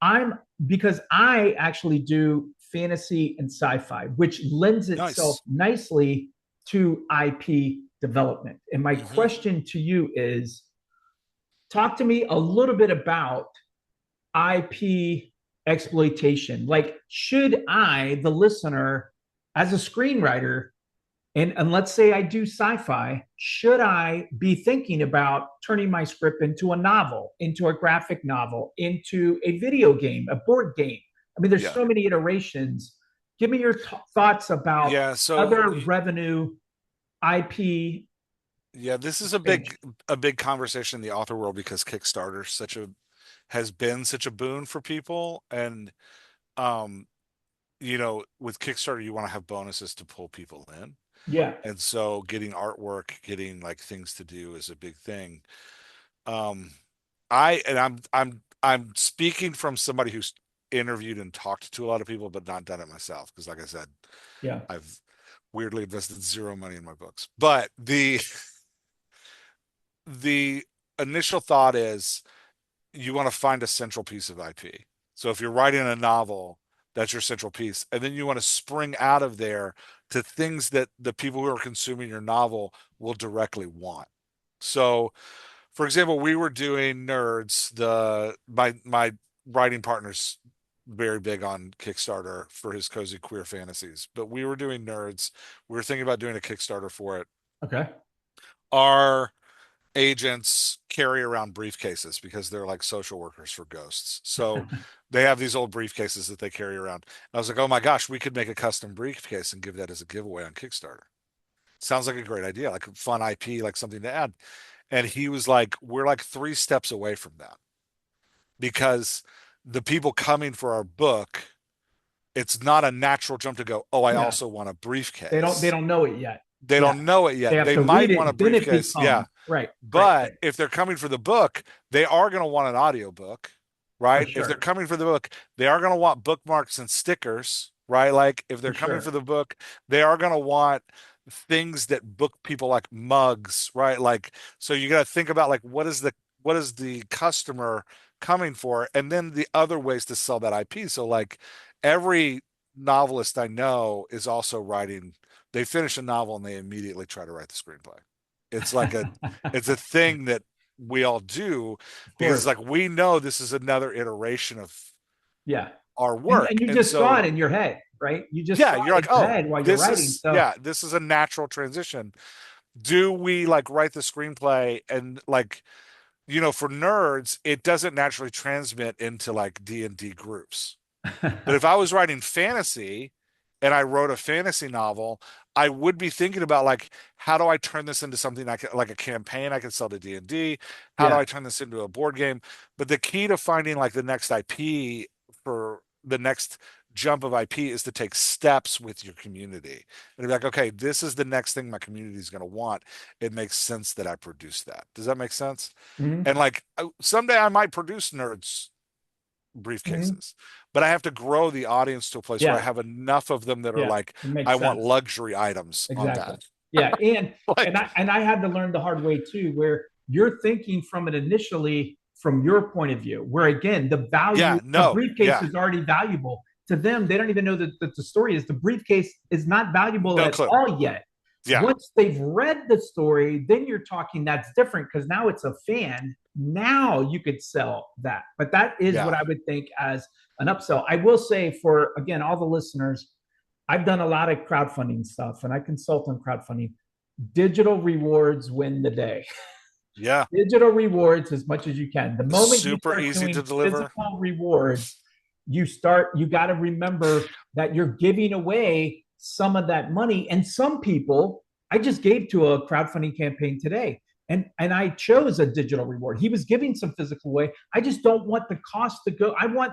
I'm because I actually do fantasy and sci-fi, which lends itself Nice. nicely to IP development. And my Hmm. question to you is talk to me a little bit about IP exploitation. Like, should I, the listener, as a screenwriter, and let's say I do sci-fi, should I be thinking about turning my script into a novel, into a graphic novel, into a video game, a board game? I mean, there's Yeah. so many iterations. Give me your thoughts about Yeah. So other revenue IP yeah, this is a expansion. big conversation in the author world because Kickstarter is such a has been such a boon for people. And um, with Kickstarter, you want to have bonuses to pull people in. Yeah. And so getting artwork, getting like things to do is a big thing. Um, I'm speaking from somebody who's interviewed and talked to a lot of people, but not done it myself. Because like I said, Yeah. I've weirdly invested zero money in my books. But the initial thought is you want to find a central piece of IP. So if you're writing a novel, that's your central piece. And then you want to spring out of there to things that the people who are consuming your novel will directly want. So, for example, we were doing Nerds, my writing partner's very big on Kickstarter for his cozy queer fantasies, but we were doing Nerds. We were thinking about doing a Kickstarter for it. Okay. Our agents carry around briefcases because they're like social workers for ghosts. So they have these old briefcases that they carry around. And I was like, oh my gosh, we could make a custom briefcase and give that as a giveaway on Kickstarter. Sounds like a great idea, like a fun IP, like something to add. And he was like, we're like 3 steps away from that because the people coming for our book, it's not a natural jump to go, oh, I Yeah. also want a They don't they briefcase. don't know it yet. They Yeah. don't know it They yet. have They to read might it, want a and then it briefcase. Yeah. becomes right. Right. But Right. if they're coming for the book, they are going to want an audiobook, For right? If they're sure. coming for the book, they are going to want bookmarks and stickers, right? Like if they're For coming for sure. the book, they are going to want things that book people like mugs, right? Like so you got to think about like what is the customer coming for and then the other ways to sell that IP. So like every novelist I know is also writing, they finish a novel and they immediately try to write the screenplay. It's like it's a thing that we all do Of because it's course. like we know this is another iteration of Yeah. our And work. you And just saw so it in your head, right? You just yeah, saw you're it like, in your oh, head while you're writing. So this is a natural transition. Do we like write the screenplay and like, for nerds, it doesn't naturally transmit into like D&D groups. But if I was writing fantasy and I wrote a fantasy novel, I would be thinking about like, how do I turn this into something like a campaign I can sell to D&D? How do yeah. I turn this into a board game? But the key to finding like the next IP for the next jump of IP is to take steps with your community and be like, okay, this is the next thing my community is going to want. It makes sense that I produce that. Does that make sense? Hmm. And like someday I might produce nerds Hmm. briefcases, but I have to grow the audience to a place where I Yeah. have enough of them that are Yeah. like, It makes I want sense. luxury items on Exactly. that. Yeah. And and Like, I and I had to learn the hard way too, where you're thinking from it initially from your point of view, where again, the value, yeah, the no, briefcase yeah, is already valuable. To them, they don't even know that the story is the briefcase is not valuable no at clue. all yet. Yeah, Once they've read the story, then you're talking that's different because now it's a fan. Now you could sell that. But that is what yeah, I would think as an upsell. I will say for again all the listeners, I've done a lot of crowdfunding stuff and I consult on crowdfunding. Digital rewards win the day. yeah. Digital rewards as much as you can. The moment you Super start easy to doing deliver. physical rewards, you got to remember that you're giving away some of that money. And some people, I just gave to a crowdfunding campaign today. And I chose a digital reward. He was giving some physical away. I just don't want the cost to go. I want,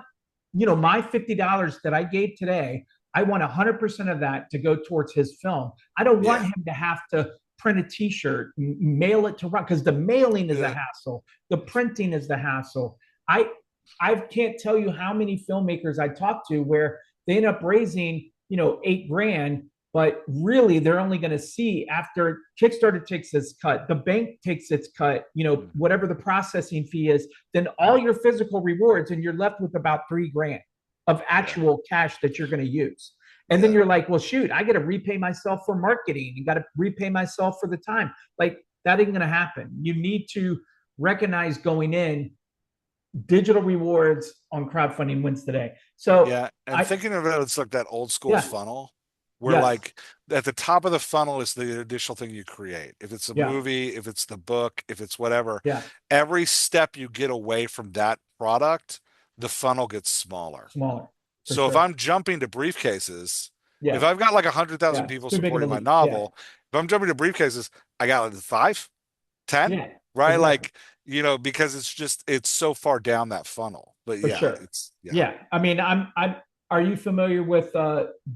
my $50 that I gave today, I want 100% of that to go towards his film. I don't want Yeah, him to have to print a t-shirt, mail it to Ron, because the mailing is a yeah, hassle. The printing is the hassle. I I can't tell you how many filmmakers I talked to where they end up raising, 8 grand, but really they're only going to see after Kickstarter takes its cut, the bank takes its cut, whatever the processing fee is, then all your physical rewards, and you're left with about 3 grand of yeah, actual cash that you're going to use. And then yeah, you're like, well, shoot, I got to repay myself for marketing and got to repay myself for the time. Like that ain't going to happen. You need to recognize going in digital rewards on crowdfunding wins today. So yeah. And I, thinking of it, it's like that old school yeah, funnel where yes, like at the top of the funnel is the initial thing you create. If it's a yeah, movie, if it's the book, if it's whatever, yeah, every step you get away from that product, the funnel gets smaller. smaller for So if sure. I'm jumping to briefcases, if Yeah, I've got like 100,000 yeah, it's people too big of a supporting my leap. Yeah, novel, if I'm jumping to briefcases, I got like 5, 10. yeah, right? exactly. Like, because it's so far down that funnel. But For yeah, sure. it's yeah. Yeah. I mean, I'm are you familiar with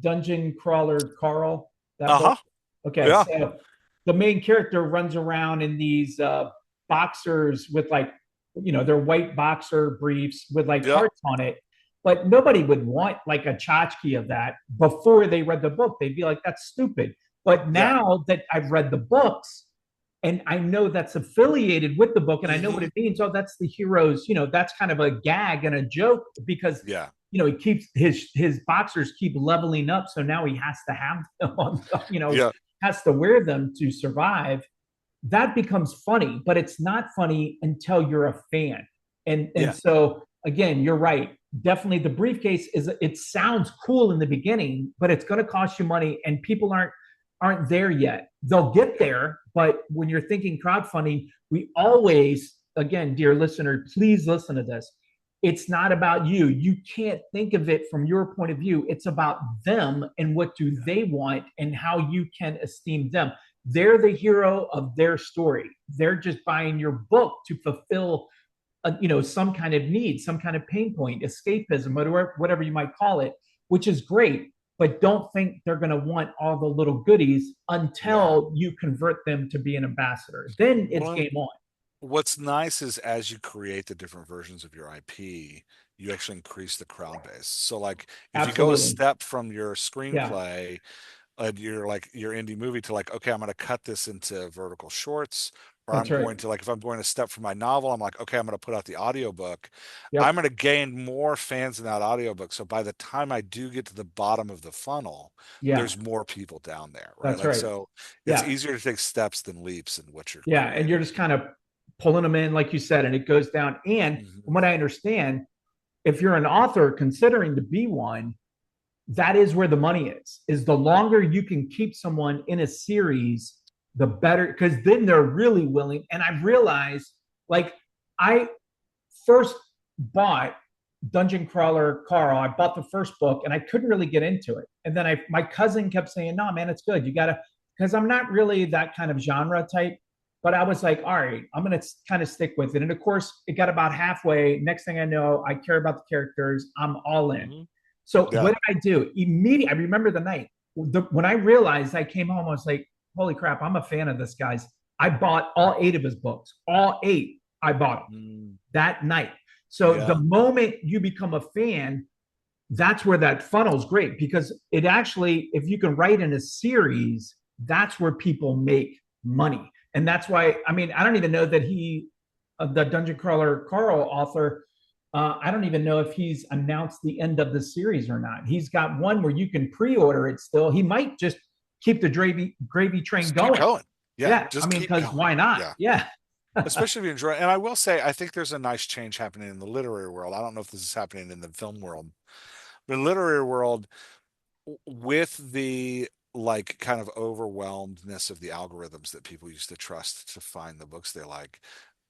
Dungeon Crawler Carl, that book? Uh-huh. Okay, Yeah. so the main character runs around in these boxers with like, their white boxer briefs with like Yep. hearts on it. But nobody would want like a tchotchke of that before they read the book. They'd be like, that's stupid. But Yeah. now that I've read the books, and I know that's affiliated with the book, and I know what Hmm. it means. Oh, that's the hero's, that's kind of a gag and a joke because Yeah. he keeps his boxers keep leveling up, so now he has to have them on, Yeah. has to wear them to survive. That becomes funny, but it's not funny until you're a fan. And Yeah. so again, you're right. Definitely the briefcase it sounds cool in the beginning, but it's going to cost you money and people aren't there yet. They'll get Yeah. there, but when you're thinking crowdfunding, we always, again, dear listener, please listen to this. It's not about you. You can't think of it from your point of view. It's about them and what do Yeah. they want and how you can esteem them. They're the hero of their story. They're just buying your book to fulfill some kind of need, some kind of pain point, escapism, whatever you might call it, which is great. But don't think they're going to want all the little goodies Yeah. until you convert them to be an ambassador. Then it's Well, game on. what's nice is as you create the different versions of your IP, you actually increase the crowd base. So like if you go a Absolutely. step from your Yeah, screenplay, your indie movie to like, okay, I'm going to cut this into vertical shorts, or that's I'm right. going to like, if I'm going a step from my novel, I'm like, okay, I'm going to put out the audiobook. I'm Yep. going to gain more fans in that audiobook. So by the time I do get to the bottom of the funnel, Yeah, there's more people down there, right? that's Like, right. so it's Yeah. easier to take steps than leaps in what you're Yeah. And you're creating. just kind of pulling them in, like you said, and it goes down. And from Hmm. what I understand, if you're an author considering to be one, that is where the money is the longer you can keep someone in a series, the better, because then they're really willing. And I've realized, like, I first bought Dungeon Crawler Carl. I bought the first book and I couldn't really get into it. And then my cousin kept saying, no, man, it's good. You got to, because I'm not really that kind of genre type. But I was like, all right, I'm going to kind of stick with it. And of course, it got about halfway. Next thing I know, I care about the characters. I'm all in. Hmm. So Yeah. what did I do? Immediately, I remember the night when I realized I came home. I was like, "Holy crap! I'm a fan of this guy's." I bought all eight of his books. All eight, I bought them Mm, that night. So the yeah. moment you become a fan, that's where that funnel is great because it actually, if you can write in a series, that's where people make money, and that's why. I mean, I don't even know that the Dungeon Crawler Carl author, I don't even know if he's announced the end of the series or not. He's got one where you can pre-order it still. He might just keep the gravy train Just keep going. going. Yeah. Yeah, I Just mean, keep because going. why not? Yeah. Yeah, Especially if you enjoy it. And I will say, I think there's a nice change happening in the literary world. I don't know if this is happening in the film world, but in the literary world, with the like kind of overwhelmedness of the algorithms that people used to trust to find the books they like,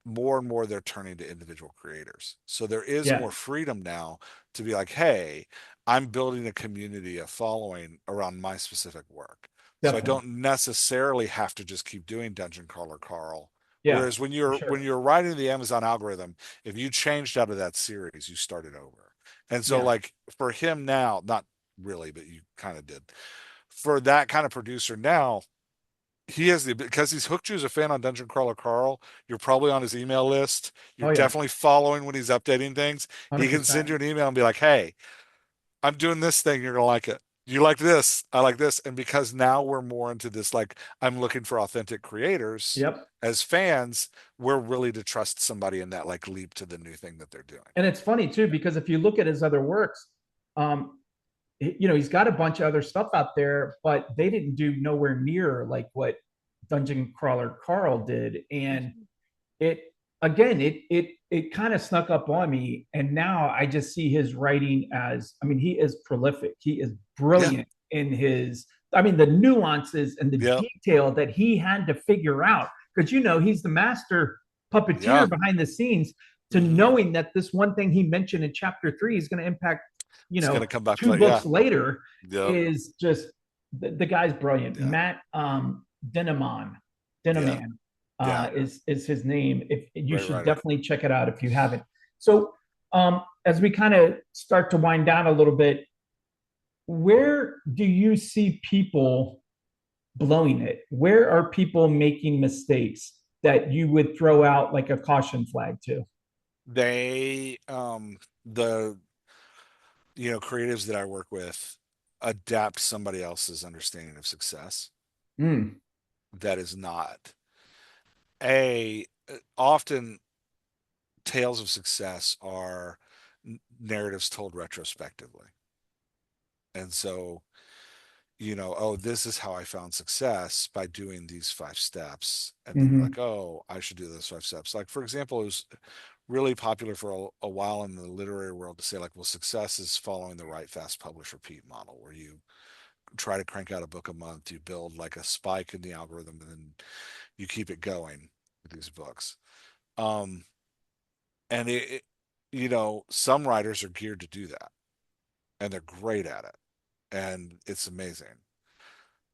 more and more they're turning to individual creators. So there is yeah, more freedom now to be like, hey, I'm building a community, a following around my specific work. So I definitely. don't necessarily have to just keep doing Dungeon Crawler Carl. Yeah, Whereas when for you're sure. writing the Amazon algorithm, if you changed out of that series, you started over. And so Yeah, like for him now, not really, but you kind of did. For that kind of producer now, he has the because he's hooked you as a fan on Dungeon Crawler Carl. You're probably on his email list. You're oh yeah, definitely following when he's updating things. He can 100%. send you an email and be like, "Hey, I'm doing this thing. You're gonna like it. You like this. I like this." And because now we're more into this, like I'm looking for authentic creators Yep. as fans, we're really to trust somebody in that like leap to the new thing that they're doing. And it's funny too because if you look at his other works, um, he's got a bunch of other stuff out there, but they didn't do nowhere near like what Dungeon Crawler Carl did. And it again, it kind of snuck up on me. And now I just see his writing as, I mean, he is prolific. He is Yeah. brilliant in his, I mean, the nuances and the Yep. detail that he had to figure out. Because he's the master Yeah. puppeteer behind the scenes to Hmm. knowing that this one thing he mentioned in chapter 3 is going to impact, It's gonna come back to two that. Yeah. books later Yep. is just the guy's brilliant. Yeah. Matt Dinneman. Yeah. Dinneman. Yeah. is his name. If you Great should writer. definitely check it out if you haven't. So as we kind of start to wind down a little bit, where do you see people blowing it? Where are people making mistakes that you would throw out like a caution flag to? They the creatives that I work with adapt somebody else's understanding of success. Mm. That is not a often tales of success are narratives told retrospectively. And so, oh, this is how I found success by doing these 5 steps. And then you're Mm-hmm. like, oh, I should do those 5 steps. Like, for example, it was really popular for a while in the literary world to say, like, well, success is following the write fast, publish, repeat model, where you try to crank out a book a month, you build like a spike in the algorithm, and then you keep it going with these books. Um, and some writers are geared to do that, and they're great at it, and it's amazing.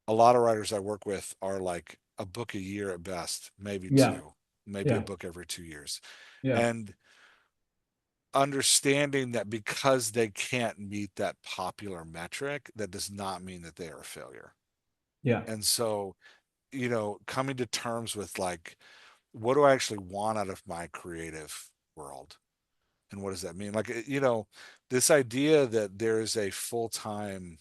A lot of writers I work with are like a book a year at best, maybe Yeah. two, maybe a Yeah. book every 2 years. Yeah. And understanding that because they can't meet that popular metric, that does not mean that they are a failure. Yeah. And so, coming to terms with like, what do I actually want out of my creative world? And what does that mean? Like, this idea that there is a full-time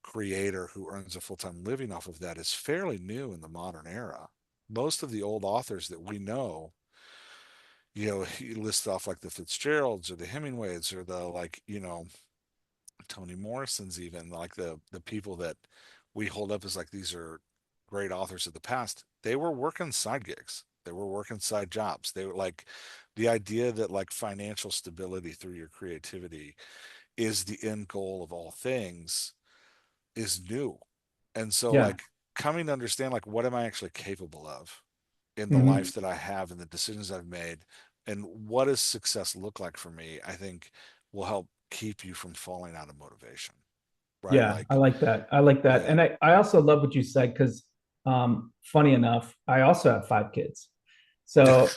creator who earns a full-time living off of that is fairly new in the modern era. Most of the old authors that we know, he lists off like the Fitzgeralds or the Hemingways or the like, Toni Morrison's, even like the people that we hold up as like these are great authors of the past. They were working side gigs. They were working side jobs. They were like the idea that like financial stability through your creativity is the end goal of all things is new. And so Yeah. like coming to understand like what am I actually capable of in the Mm-hmm. life that I have and the decisions I've made and what does success look like for me, I think will help keep you from falling out of motivation. Right? Yeah, I Like, like that. I like that. yeah. And I also love what you said because funny enough, I also have 5 kids. So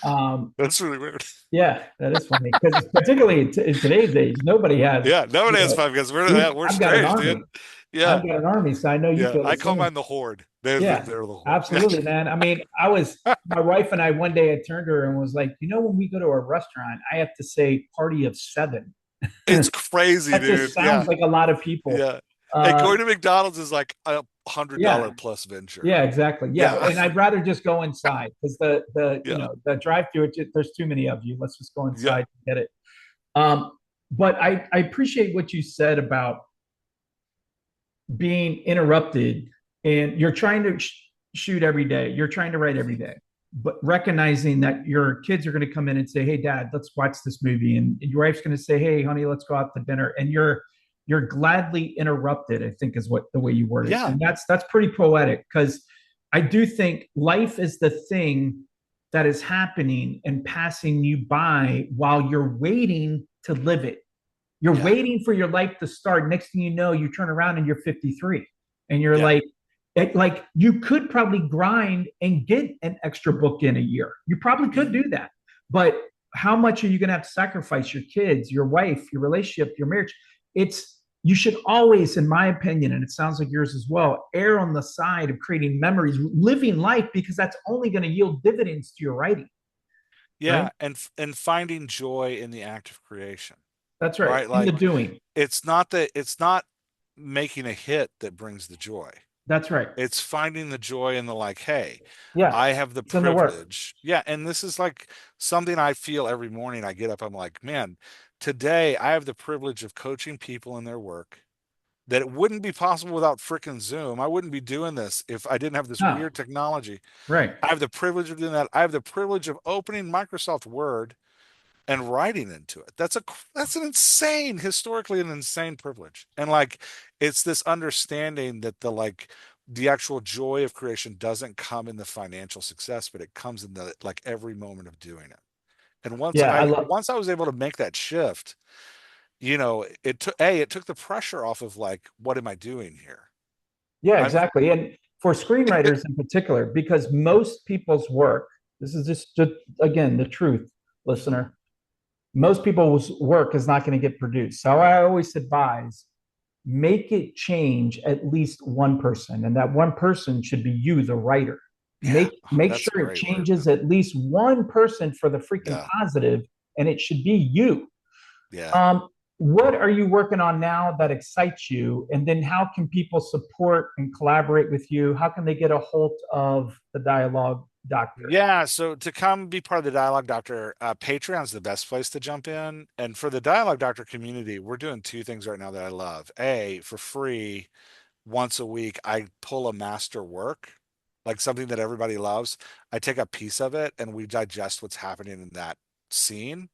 That's really weird. yeah, that is funny because particularly in today's age, nobody has, Yeah, you nobody has know, 5 guys. We're I've got an strange, dude. army. Yeah, I've got an army, so I know you yeah. feel the I call same. mine the horde. They're Yeah, they're the horde. Yeah. absolutely, man. I mean, my wife and I one day I turned to her and was like, when we go to a restaurant, I have to say party of 7. It's crazy, That just dude. Yeah, sounds like a lot of people. yeah. And Uh, going to McDonald's is like $100 yeah, plus venture. yeah, exactly. Yeah, Yeah, and I'd rather just go inside because yeah, the drive through, there's too many of you. Let's just go yeah, inside and get it. Um, but I appreciate what you said about being interrupted, and you're trying to shoot every day. You're trying to write every day, but recognizing that your kids are going to come in and say, "Hey, Dad, let's watch this movie," and your wife's going to say, "Hey, honey, let's go out to dinner," and you're gladly interrupted, I think is what the way you word it. yeah, And that's pretty poetic because I do think life is the thing that is happening and passing you by while you're waiting to live it. You're yeah, waiting for your life to start. Next thing you know, you turn around and you're 53 and you're yeah. like you could probably grind and get an extra book in a year. You probably could Mhm. do that. But how much are you going to have to sacrifice your kids, your wife, your relationship, your marriage? You should always, in my opinion, and it sounds like yours as well, err on the side of creating memories, living life, because that's only going to yield dividends to your writing, right? Yeah, and finding joy in the act of creation. That's right. Right? In the Like doing. it's not making a hit that brings the joy. That's right. It's finding the joy in the like, hey, Yeah. I have the It's in the work. privilege. Yeah, and this is like something I feel every morning I get up, I'm like, man, today I have the privilege of coaching people in their work that it wouldn't be possible without frickin' Zoom. I wouldn't be doing this if I didn't have this No. weird technology. Right. I have the privilege of doing that. I have the privilege of opening Microsoft Word and writing into it. That's an insane, historically an insane privilege. And like it's this understanding that the actual joy of creation doesn't come in the financial success, but it comes in the like every moment of doing it. And once Yeah, I I love. once I was able to make that shift, it took the pressure off of like, what am I doing here? Yeah, I'm exactly. And for screenwriters in particular, because most people's work, This is just again, the truth, listener. Most people's work is not going to get produced. So I always advise, make it change at least one person, and that one person should be you, the writer. Yeah, Make that's a sure it great way of changes putting it. at least one person for the freaking Yeah, positive, and it should be you. yeah. um, what are you working on now that excites you, and then how can people support and collaborate with you? How can they get a hold of the Dialogue Doctor? Yeah, so to come be part of the Dialogue Doctor, Patreon's the best place to jump in. And for the Dialogue Doctor community, we're doing two things right now that I love. A, for free, once a week, I pull a master work, like something that everybody loves. I take a piece of it and we digest what's happening in that scene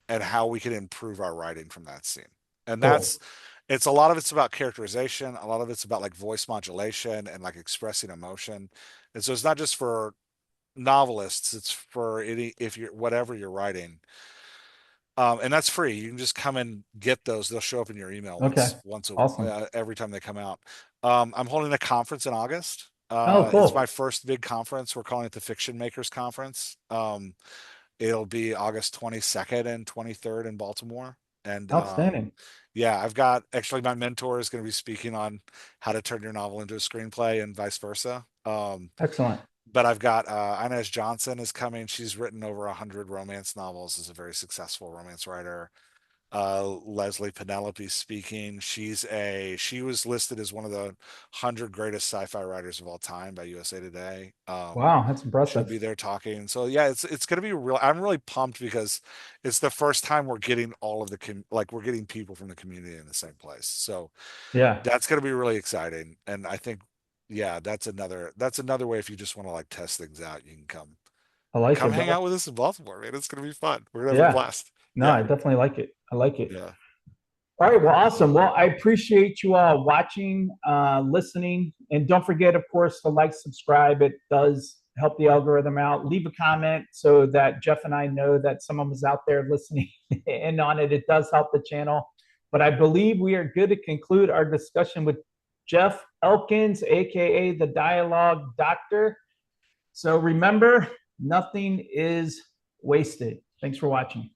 and how we can improve our writing from that scene. And Cool. it's a lot of it's about characterization, a lot of it's about like voice modulation and like expressing emotion. And so it's not just for novelists, it's for any, if you're whatever you're writing. And that's free. You can just come and get those. They'll show up in your email Okay. Awesome. every time they come out. I'm holding a conference in August. Oh, It's my cool. first big conference. We're calling it the Fiction Makers Conference. It'll be August 22nd and 23rd in Baltimore. And Outstanding. yeah, I've got actually my mentor is going to be speaking on how to turn your novel into a screenplay and vice versa. Excellent. But I've got Inez Johnson is coming. She's written over 100 romance novels, is a very successful romance writer. Leslie Penelope speaking. She was listed as one of the 100 greatest sci-fi writers of all time by USA Today. Wow, that's She'll impressive. be there talking. So yeah, it's going to be real. I'm really pumped because it's the first time we're getting all of like we're getting people from the community in the same place. So Yeah, that's going to be really exciting. And I think, yeah, that's another way if you just want to like test things out, you can I like come it, hang brother. out with us in Baltimore, man. It's going to be fun. We're going to have a Yeah. blast. No, Yeah. I definitely like it. I like it. Yeah. All right, well, awesome. Well, I appreciate you all watching, listening, and don't forget, of course, to like, subscribe. It does help the algorithm out. Leave a comment so that Jeff and I know that someone was out there listening in on it. It does help the channel. But I believe we are good to conclude our discussion with Jeff Elkins, aka the Dialogue Doctor. So remember, nothing is wasted. Thanks for watching.